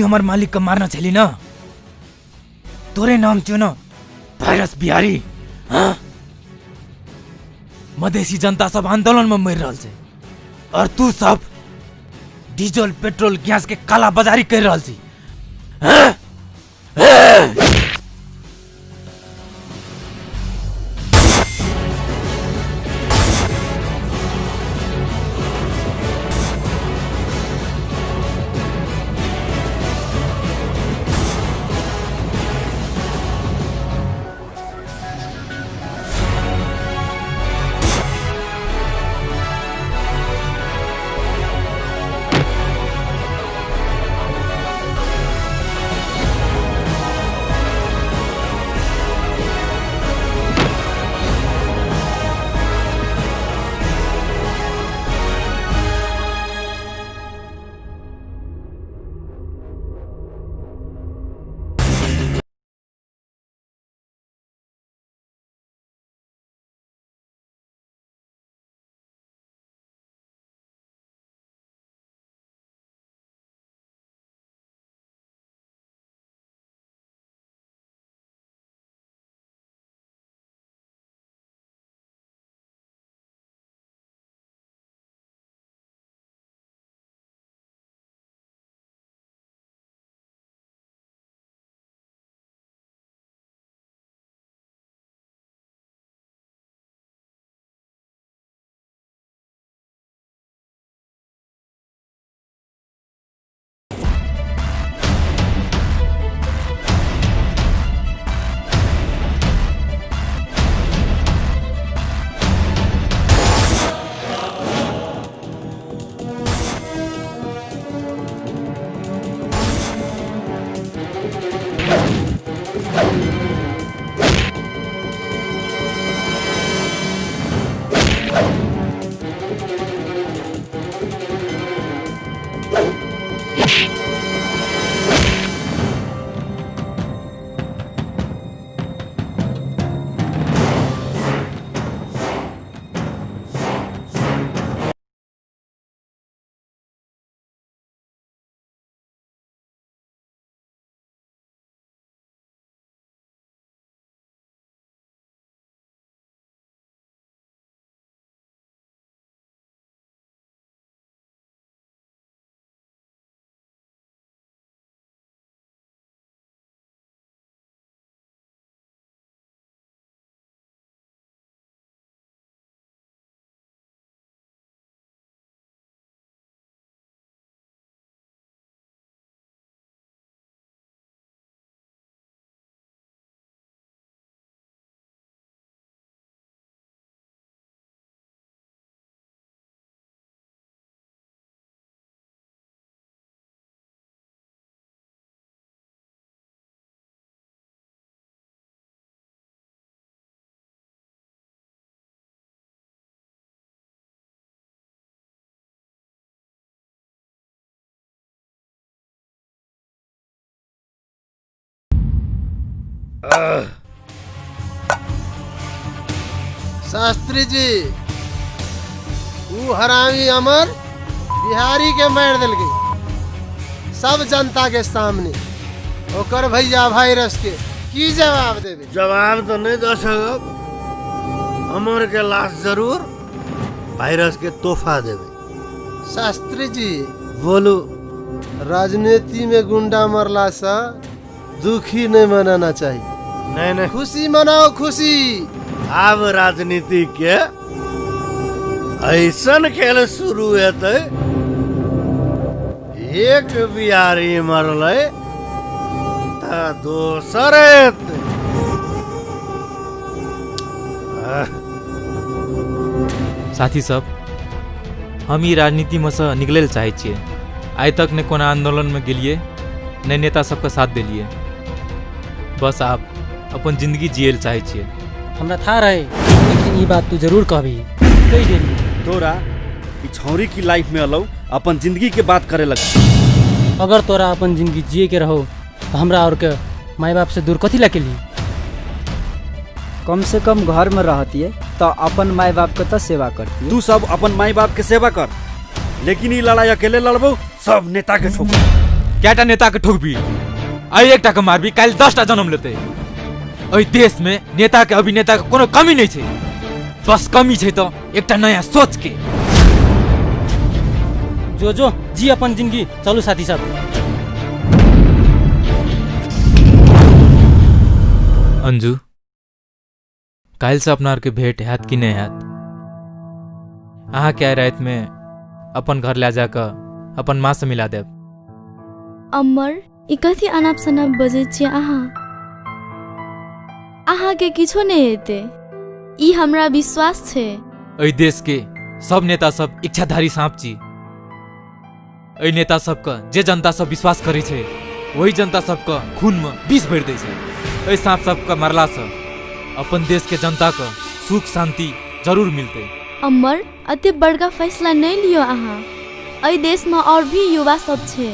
हमार मालिक का मारना चली ना, तोरे नाम थियो ना वायरस बिहारी। हाँ? मधेसी जनता सब आंदोलन में मर रहा है और तू सब डीजल पेट्रोल गैस के काला बाजारी कर रहा है। हाँ? हाँ? शास्त्री जी, वो हरामी अमर बिहारी के मार दिल गई सब जनता के सामने। ओकर भैया वायरस के की जवाब देवे? जवाब तो नहीं दे सकब, अमर के लाश जरूर वायरस के तोहफा देवे। शास्त्री जी बोलो। राजनीति में गुंडा मरला सा दुखी नहीं मनाना चाहिए। नहीं नहीं, खुशी मनाओ, खुशी। अब राजनीति के ऐसन खेल शुरू हेतै, एक बिहारी मरले त दोसर हेतै। साथी सब, हम ई राजनीति में से निकले चाहे छिए। आइ तक ने कोना आंदोलन में गेलिए, ने नेता सबका साथ दिलिए। बस आप अपन जिंदगी जियल चाहे छिए। हमरा था रहे, लेकिन ये बात तू जरूर कहबी। कही देली तोरा ई छौरी की लाइफ में अलौ अपन जिंदगी के बात करे लग। अगर तोरा अपन जिंदगी जिए के रहो तो हमरा और के माई बाप से दूर कथी ला के ली? कम से कम घर में रहती है तो अपन माई बाप के तो सेवा करती है। तू सब अपन माई बाप के सेवा कर, लेकिन ये लड़ाई अकेले लड़बो सब नेता के ठोकर। कैटा नेता के ठोकबी आई एकटा के मारबी काल 10टा जन्म लेते। ओइ देश में नेता के अभिनेता के कोनो कमी नहीं छे, बस कमी छे तो एकटा नया सोच के। जो जी अपन जिंदगी चलो साथी सब। अंजू काल से अपना के भेंट हैत कि नहीं हैत? अहाँ क्या रात में अपन घर ले जाकर अपन माँ से मिला देब। अमर ई कथी अनाप शनाप बजै छियै अहाँ के किछो नहीं हेते, ई हमरा विश्वास छे। एहि देश के सब नेता सब इच्छाधारी सांप छी। एहि नेता सबका जे जनता सब विश्वास करे छे वही जनता सबका खून में विष भर दे छे। एहि सांप सबका मरला से अपन देश के जनता का सुख शांति जरूर मिलते। अमर अति बड़का फैसला नहीं लियो अहाँ। एहि देश में और भी युवा सब छे,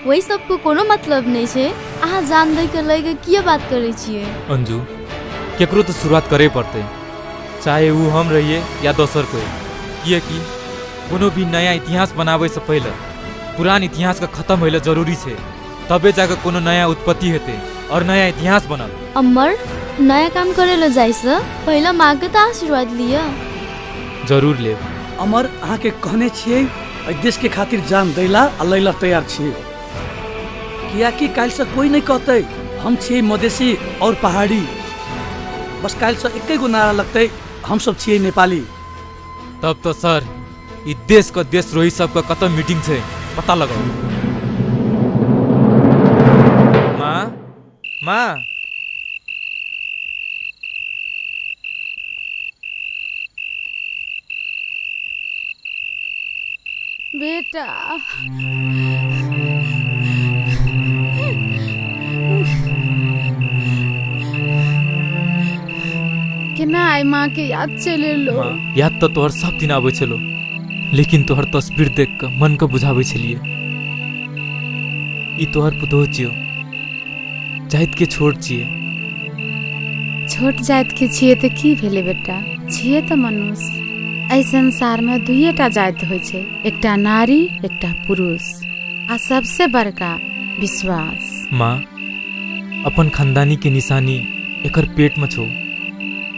वही सबको कोनो मतलब नहीं छे। अहाँ जान दे के लगे किया बात करे छिए। अंजू केकरो तो शुरुआत करे पड़ते, चाहे वो हम रहिए या दोसर कोई। किए कि कोनो भी नया इतिहास बनावे से पहले पुरान इतिहास का खत्म होइले जरूरी छे, तबे जाकर कोनो नया उत्पत्ति हेते और नया इतिहास बनल। अमर नया काम करे ले जाइस पहले माँ के आशीर्वाद लिया। जरूर ले। अमर अहाँ के कहने छिए देश के खातिर जान दैला आ लैला तैयार छिए। कियाकि काल से कोई नहीं कहते हम छिए मधेसी और पहाड़ी। बस काल से एक गो नारा लगते हम सब छिए नेपाली। तब तो सर ई देश का देशद्रोही सबका कतम मीटिंग छे पता लगाओ। माँ बेटा केना आई माँ के याद चले लो। याद तो तोहर सब दिन आवे छलो, लेकिन तोहर तस्वीर देख के मन के बुझावे छलिए। ई तोहर पुतोह छियो, जाइत के छोट छिए। छोट जाइत के छिए तो की भेले बेटा, छिए तो मनुष्य। एहि संसार में दुइटा जाइत होइ छै, एकटा नारी एकटा पुरुष, आ सबसे बड़का विश्वास। माँ अपन खानदानी के निशानी एकर पेट में छो,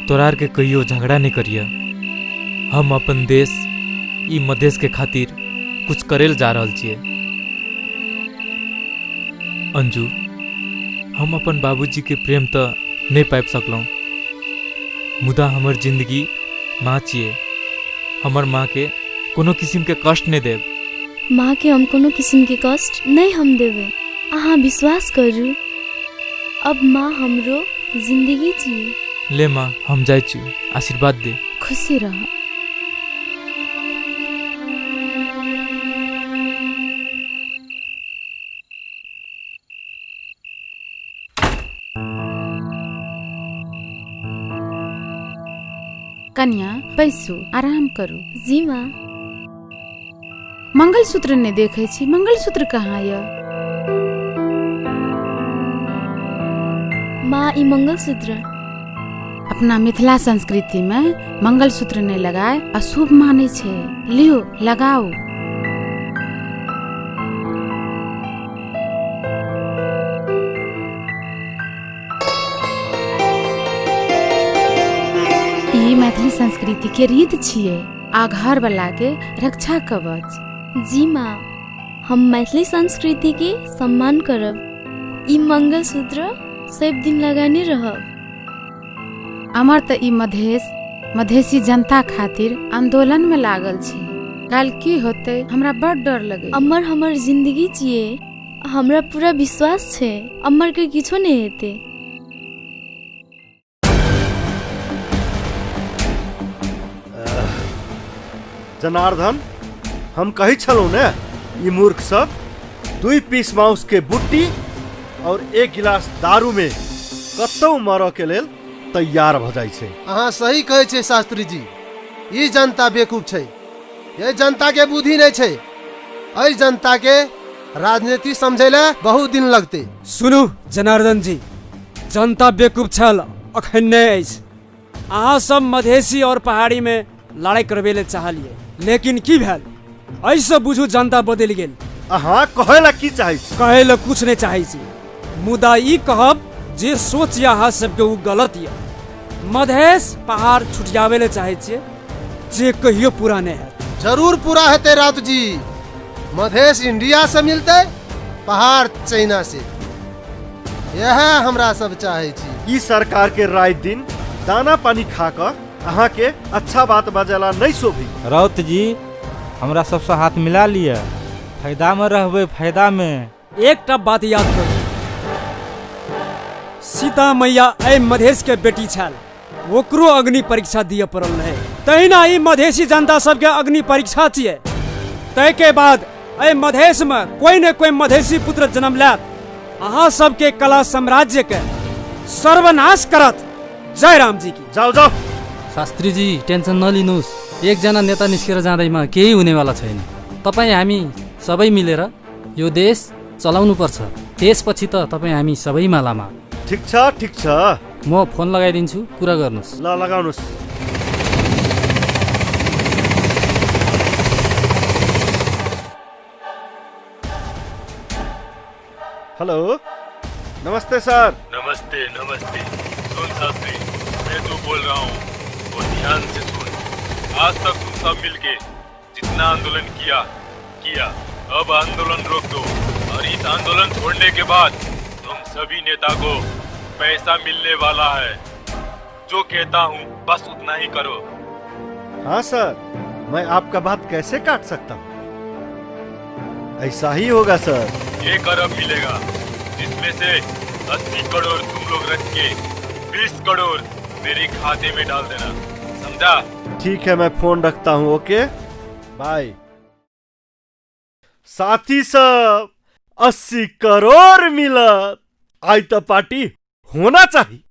तोरार के कहियो झगड़ा नहीं करिया। हम अपन देश ई मधेश के खातिर कुछ करेल जा रहल छिए। अंजू हम अपन बाबूजी के प्रेम तो नहीं पाबि सकलौं, मुदा हमर जिंदगी माँ छिए। हमर माँ के कोनो किस्म के कष्ट नहीं देब। माँ के हम कोनो किस्म के कष्ट नहीं हम देवे, अहाँ विश्वास करू। अब माँ हमरो जिंदगी छिए। ले माँ हम जाय छी, आशीर्वाद दे। खुशी रह। कन्या बैसू, आराम करू। जी माँ। मंगलसूत्र ने देखे छी, मंगलसूत्र कहाँ य? माँ ई मंगलसूत्र अपना मिथिला संस्कृति में मंगलसूत्र ने लगाए अशुभ माने छे। लियो लगाओ। ई मैथिली संस्कृति के रीत छिए, आ घर वाला के रक्षा कवच। जी माँ, हम मैथिली संस्कृति के सम्मान करब। ई मंगलसूत्र सब दिन लगाने रहब। अमर त ई मधेसी जनता खातिर आंदोलन में लागल छी। काल की होते हमरा बड़ डर लगे। अमर हमर जिंदगी छिए, हमरा पूरा विश्वास छे अमर के किछो नहीं हेते। जनार्दन हम कही छलू ने, ई मूर्ख सब 2 पीस माउस के बुट्टी और 1 गिलास दारू में कतौ मर के लेल तैयार भ जाय छे। अहाँ सही कहे छे शास्त्री जी, ई जनता बेकूफ छे। ये जनता के बुद्धि नहीं छे। एहि जनता के राजनीति समझेला बहुत दिन लगते। सुनू जनार्दन जी, जनता बेकूफ छल अखन नहीं अछि। अहाँ सब मधेसी और पहाड़ी में लड़ाई करबे ले चाहलिए, लेकिन की भेल? ऐसे बुझू जनता बदल गेल। अहाँ कहेला की चाहै छी? कहेला कुछ नहीं चाहै छी, मुदा ई कहब जे सोच या अहाँ सबके उ गलत या। मधेश पहाड़ छुटियावे ले चाहै छियै जे कहियो पूरा नहीं है। जरूर पूरा हेतै राउत जी। मधेश इंडिया से मिलते, पहाड़ चाइना से। यह हमरा सब चाहै छी। ई सरकार के राय दिन दाना पानी खा कर अहाँ के अच्छा बात बजेला नहीं शोभी। राउत जी हमरा सबसे हाथ मिला लिया, फायदा में रहबे, फायदा में। एकटा बात याद करू, सीता मैया ए मधेश के बेटी छल, ओकरो अग्नि परीक्षा दिए पड़ल रहे। तहिना ई मधेसी जनता सबके अग्नि परीक्षा छियै। तै के बाद ए मधेश में कोई न कोई मधेसी पुत्र जन्म लेत, अहाँ सबके कला साम्राज्य के सर्वनाश करत। जय राम जी की। जाओ जाओ। शास्त्री जी टेन्सन नलिनुहोस्, एकजना नेता निस्केर जाँदैमा केही हुनेवाला छैन। तपाईँ हामी सबै मिलेर यो देश चलाउनु पर्छ, त्यसपछि त तपाईँ हामी सबै मालामा। ठीक छ ठीक छ, म फोन लगाइदिन्छु, कुरा गर्नुहोस्। ल लगाउनुहोस्। हेलो, नमस्ते सर। नमस्ते नमस्ते। सुन शास्त्री, मैं तो बोल रहा हूँ और ध्यान से सुन। आज तक तुम सब मिलके जितना आंदोलन किया, अब आंदोलन रोक दो और इस आंदोलन छोड़ने के बाद तुम सभी नेता को पैसा मिलने वाला है। जो कहता हूँ बस उतना ही करो। हाँ सर, मैं आपका बात कैसे काट सकता हूँ? ऐसा ही होगा सर। 1 अरब मिलेगा, जिसमें से 80 करोड़ तुम लोग रख के 20 करोड़ मेरे खाते में डाल देना, समझा? ठीक है, मैं फोन रखता हूँ। Okay bye. साथी सब 80 करोड़ मिलत, आई तो पार्टी होना चाहिए।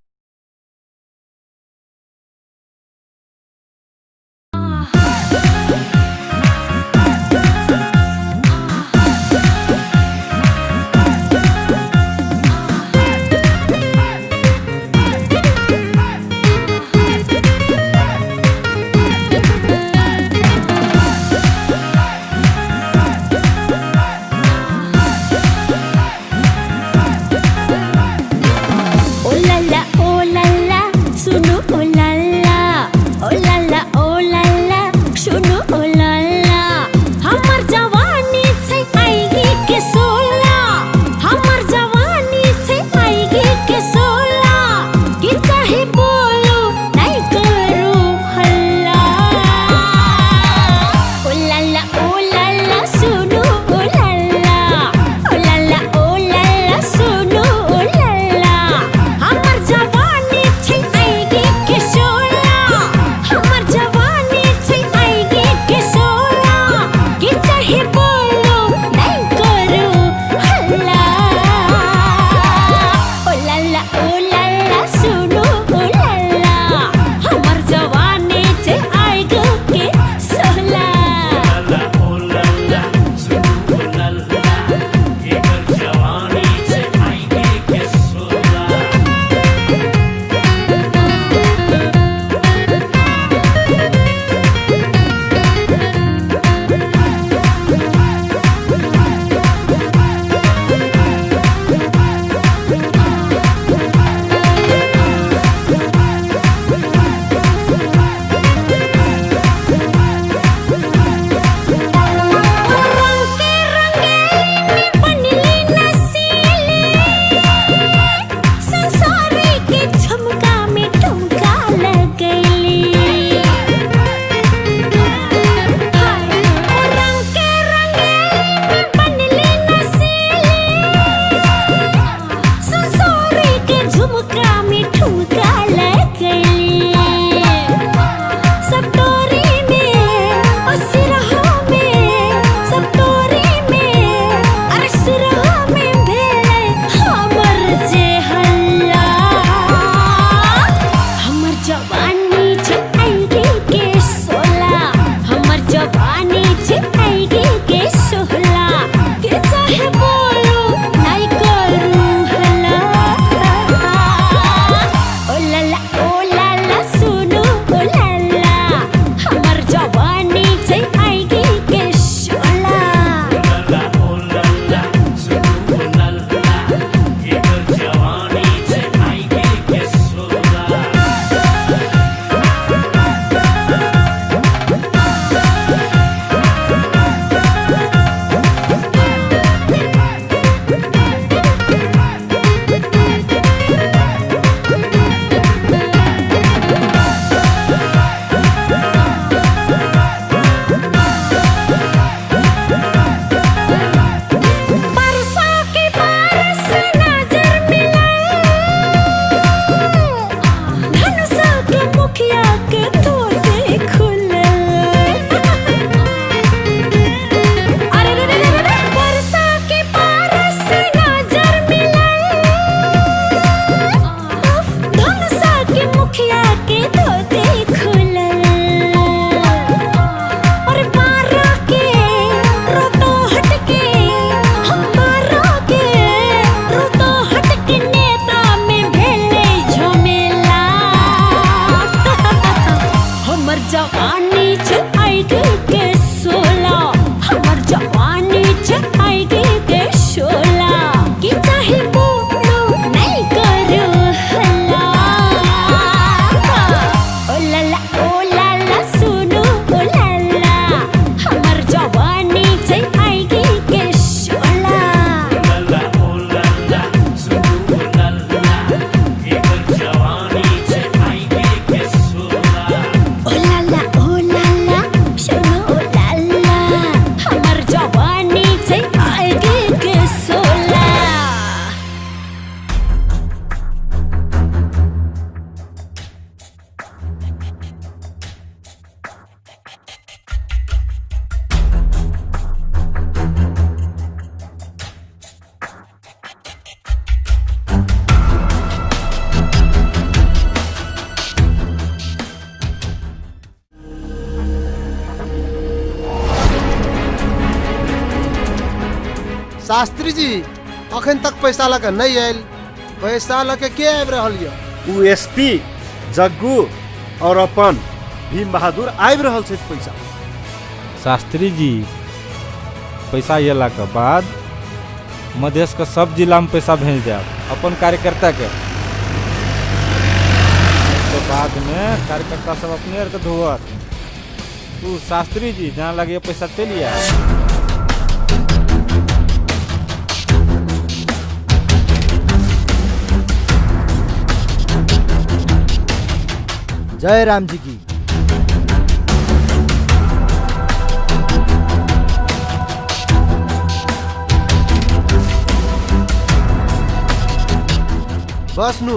la जवानी च आईडी के 16 हमर जवानी च आईडी के 16 कि चाहे बोलो नहीं करो हल्ला ओ ला ला सुनो ओ ला ला हमर जवानी च आईडी के 16 शास्त्री जी अखन तक पैसा लगे नहीं आयल। पैसा लगे के आबि रहल य? उ एसपी जग्गू और अपन भीम बहादुर आबि रहल छै पैसा। शास्त्री जी पैसा अयला के बाद मधेश के सब जिला में पैसा भेज देब अपन कार्यकर्ता के। उसके बाद में कार्यकर्ता सब अपने आर के धोअत। तू शास्त्री जी जहाँ लगे पैसा चली आ। जय राम जी की। बस नु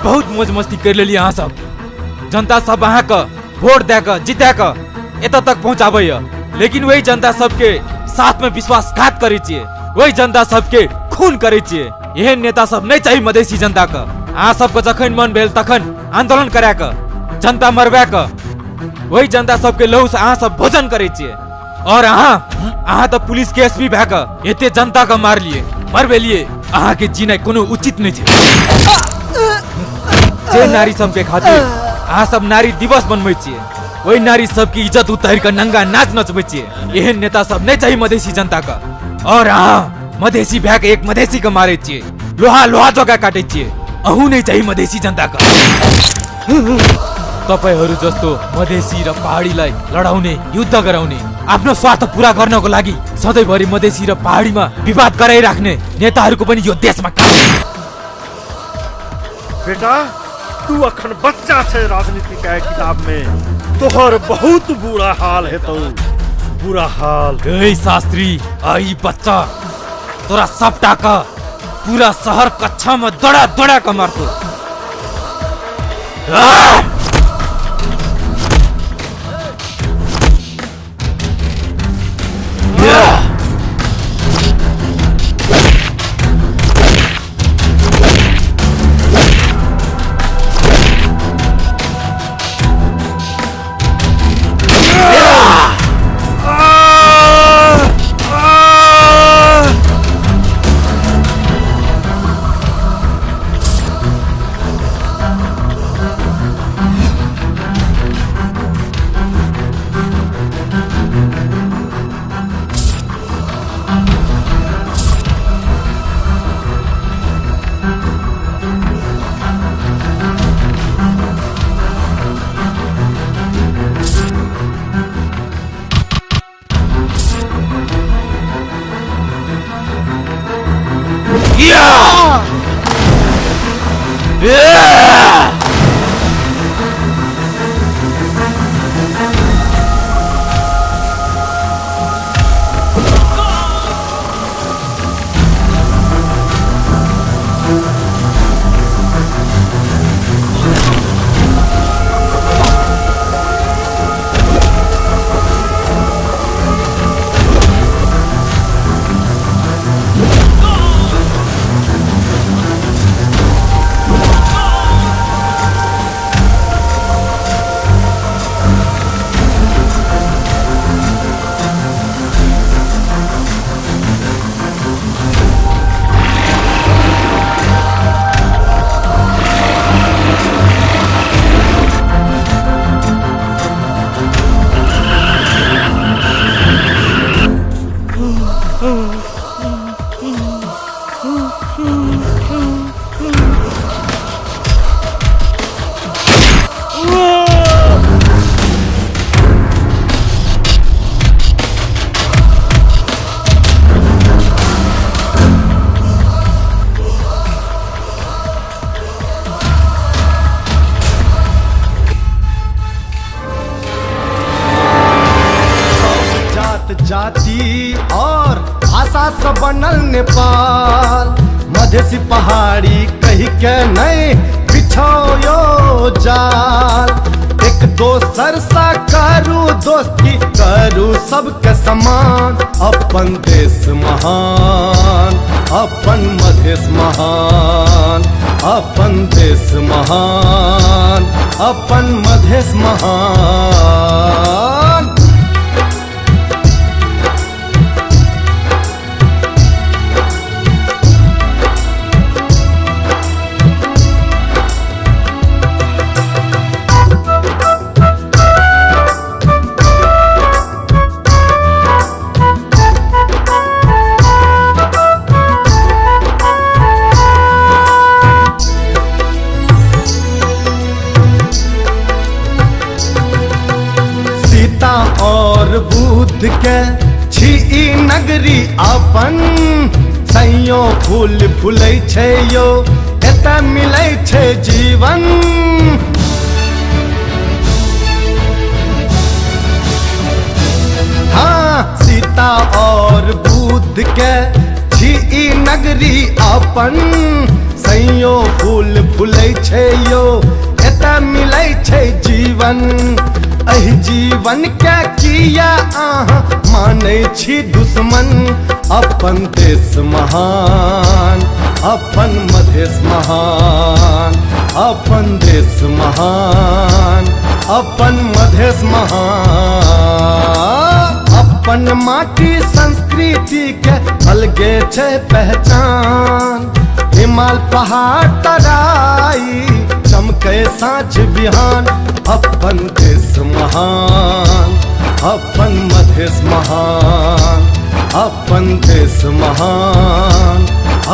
बहुत मौज मस्ती कर लेली अहाँ सब। जनता सब अहाँ के वोट दे के जीते के एतऽ तक पहुँचाबैया, लेकिन वही जनता सबके साथ में विश्वासघात करे छियै, वही जनता सबके खून करे छियै। एहन नेता सब नहीं चाहिए मधेसी जनता के। अहाँ सबके जखन मन भेल तखन आंदोलन करा के जनता मरबा के वही जनता सबके लहू से अहाँ सब भोजन करे छियै। और अहाँ तो पुलिस के एसपी भए के एते जनता के मारलिए मरबेलिए। अहाँ के जीनाइ कोनो उचित नहीं छै। जे नारी सब के खातिर अहाँ सब नारी दिवस बनबै छियै, वही नारी सब की इज्जत उतार के नंगा नाच नचबै छियै। एहन नेता सब नहीं चाहिए मधेसी जनता का। और अहाँ मधेसी भए के एक मधेसी के मारे छियै, लोहा जगह काटे छियै। अहू नहीं चाहिए मधेसी जनता का। तपाईहरु जस्तो मधेसी र पहाडीलाई लडाउने युद्ध गराउने आफ्नो स्वार्थ पूरा गर्नको लागि सधैँभरि मधेसी र पहाडीमा विवाद गराइराख्ने नेताहरूको पनि यो देशमा काम। बेटा तू अखन बच्चा छे राजनीति के किताब में, तोहर बहुत बुरा हाल है। तो बुरा हाल। ए शास्त्री आई बच्चा तोरा सबटा का पूरा शहर कच्छा में दड़ा दड़ा का मारतो। जाति और भाषा से बनल नेपाल मधेसी पहाड़ी कही के नहीं बिछाओ जाल एक दोसर सा करू दोस्ती करू सबके समान अपन देश महान अपन मधेश महान अपन देश महान अपन मधेश महान। और बुद्ध के छी ई नगरी अपन सैयो फूल फूलै छै यो एतऽ मिलै छै जीवन। हाँ सीता और बुद्ध के छी ई नगरी अपन सैयो फूल फूलै छै यो एतऽ मिलै छै जीवन। एहि जीवन के किया अहाँ मानै छी दुश्मन अपन देश महान अपन मधेश महान अपन देश महान अपन मधेश महान। अपन माटी संस्कृति के अलगे छै पहचान हिमाल पहाड़ तराई चमके साँझ बिहान अपन देश महान अपन मधेश महान अपन देश महान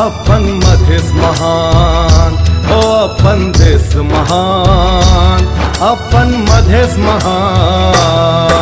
अपन मधेश महान ओ अपन देश महान अपन मधेश महान।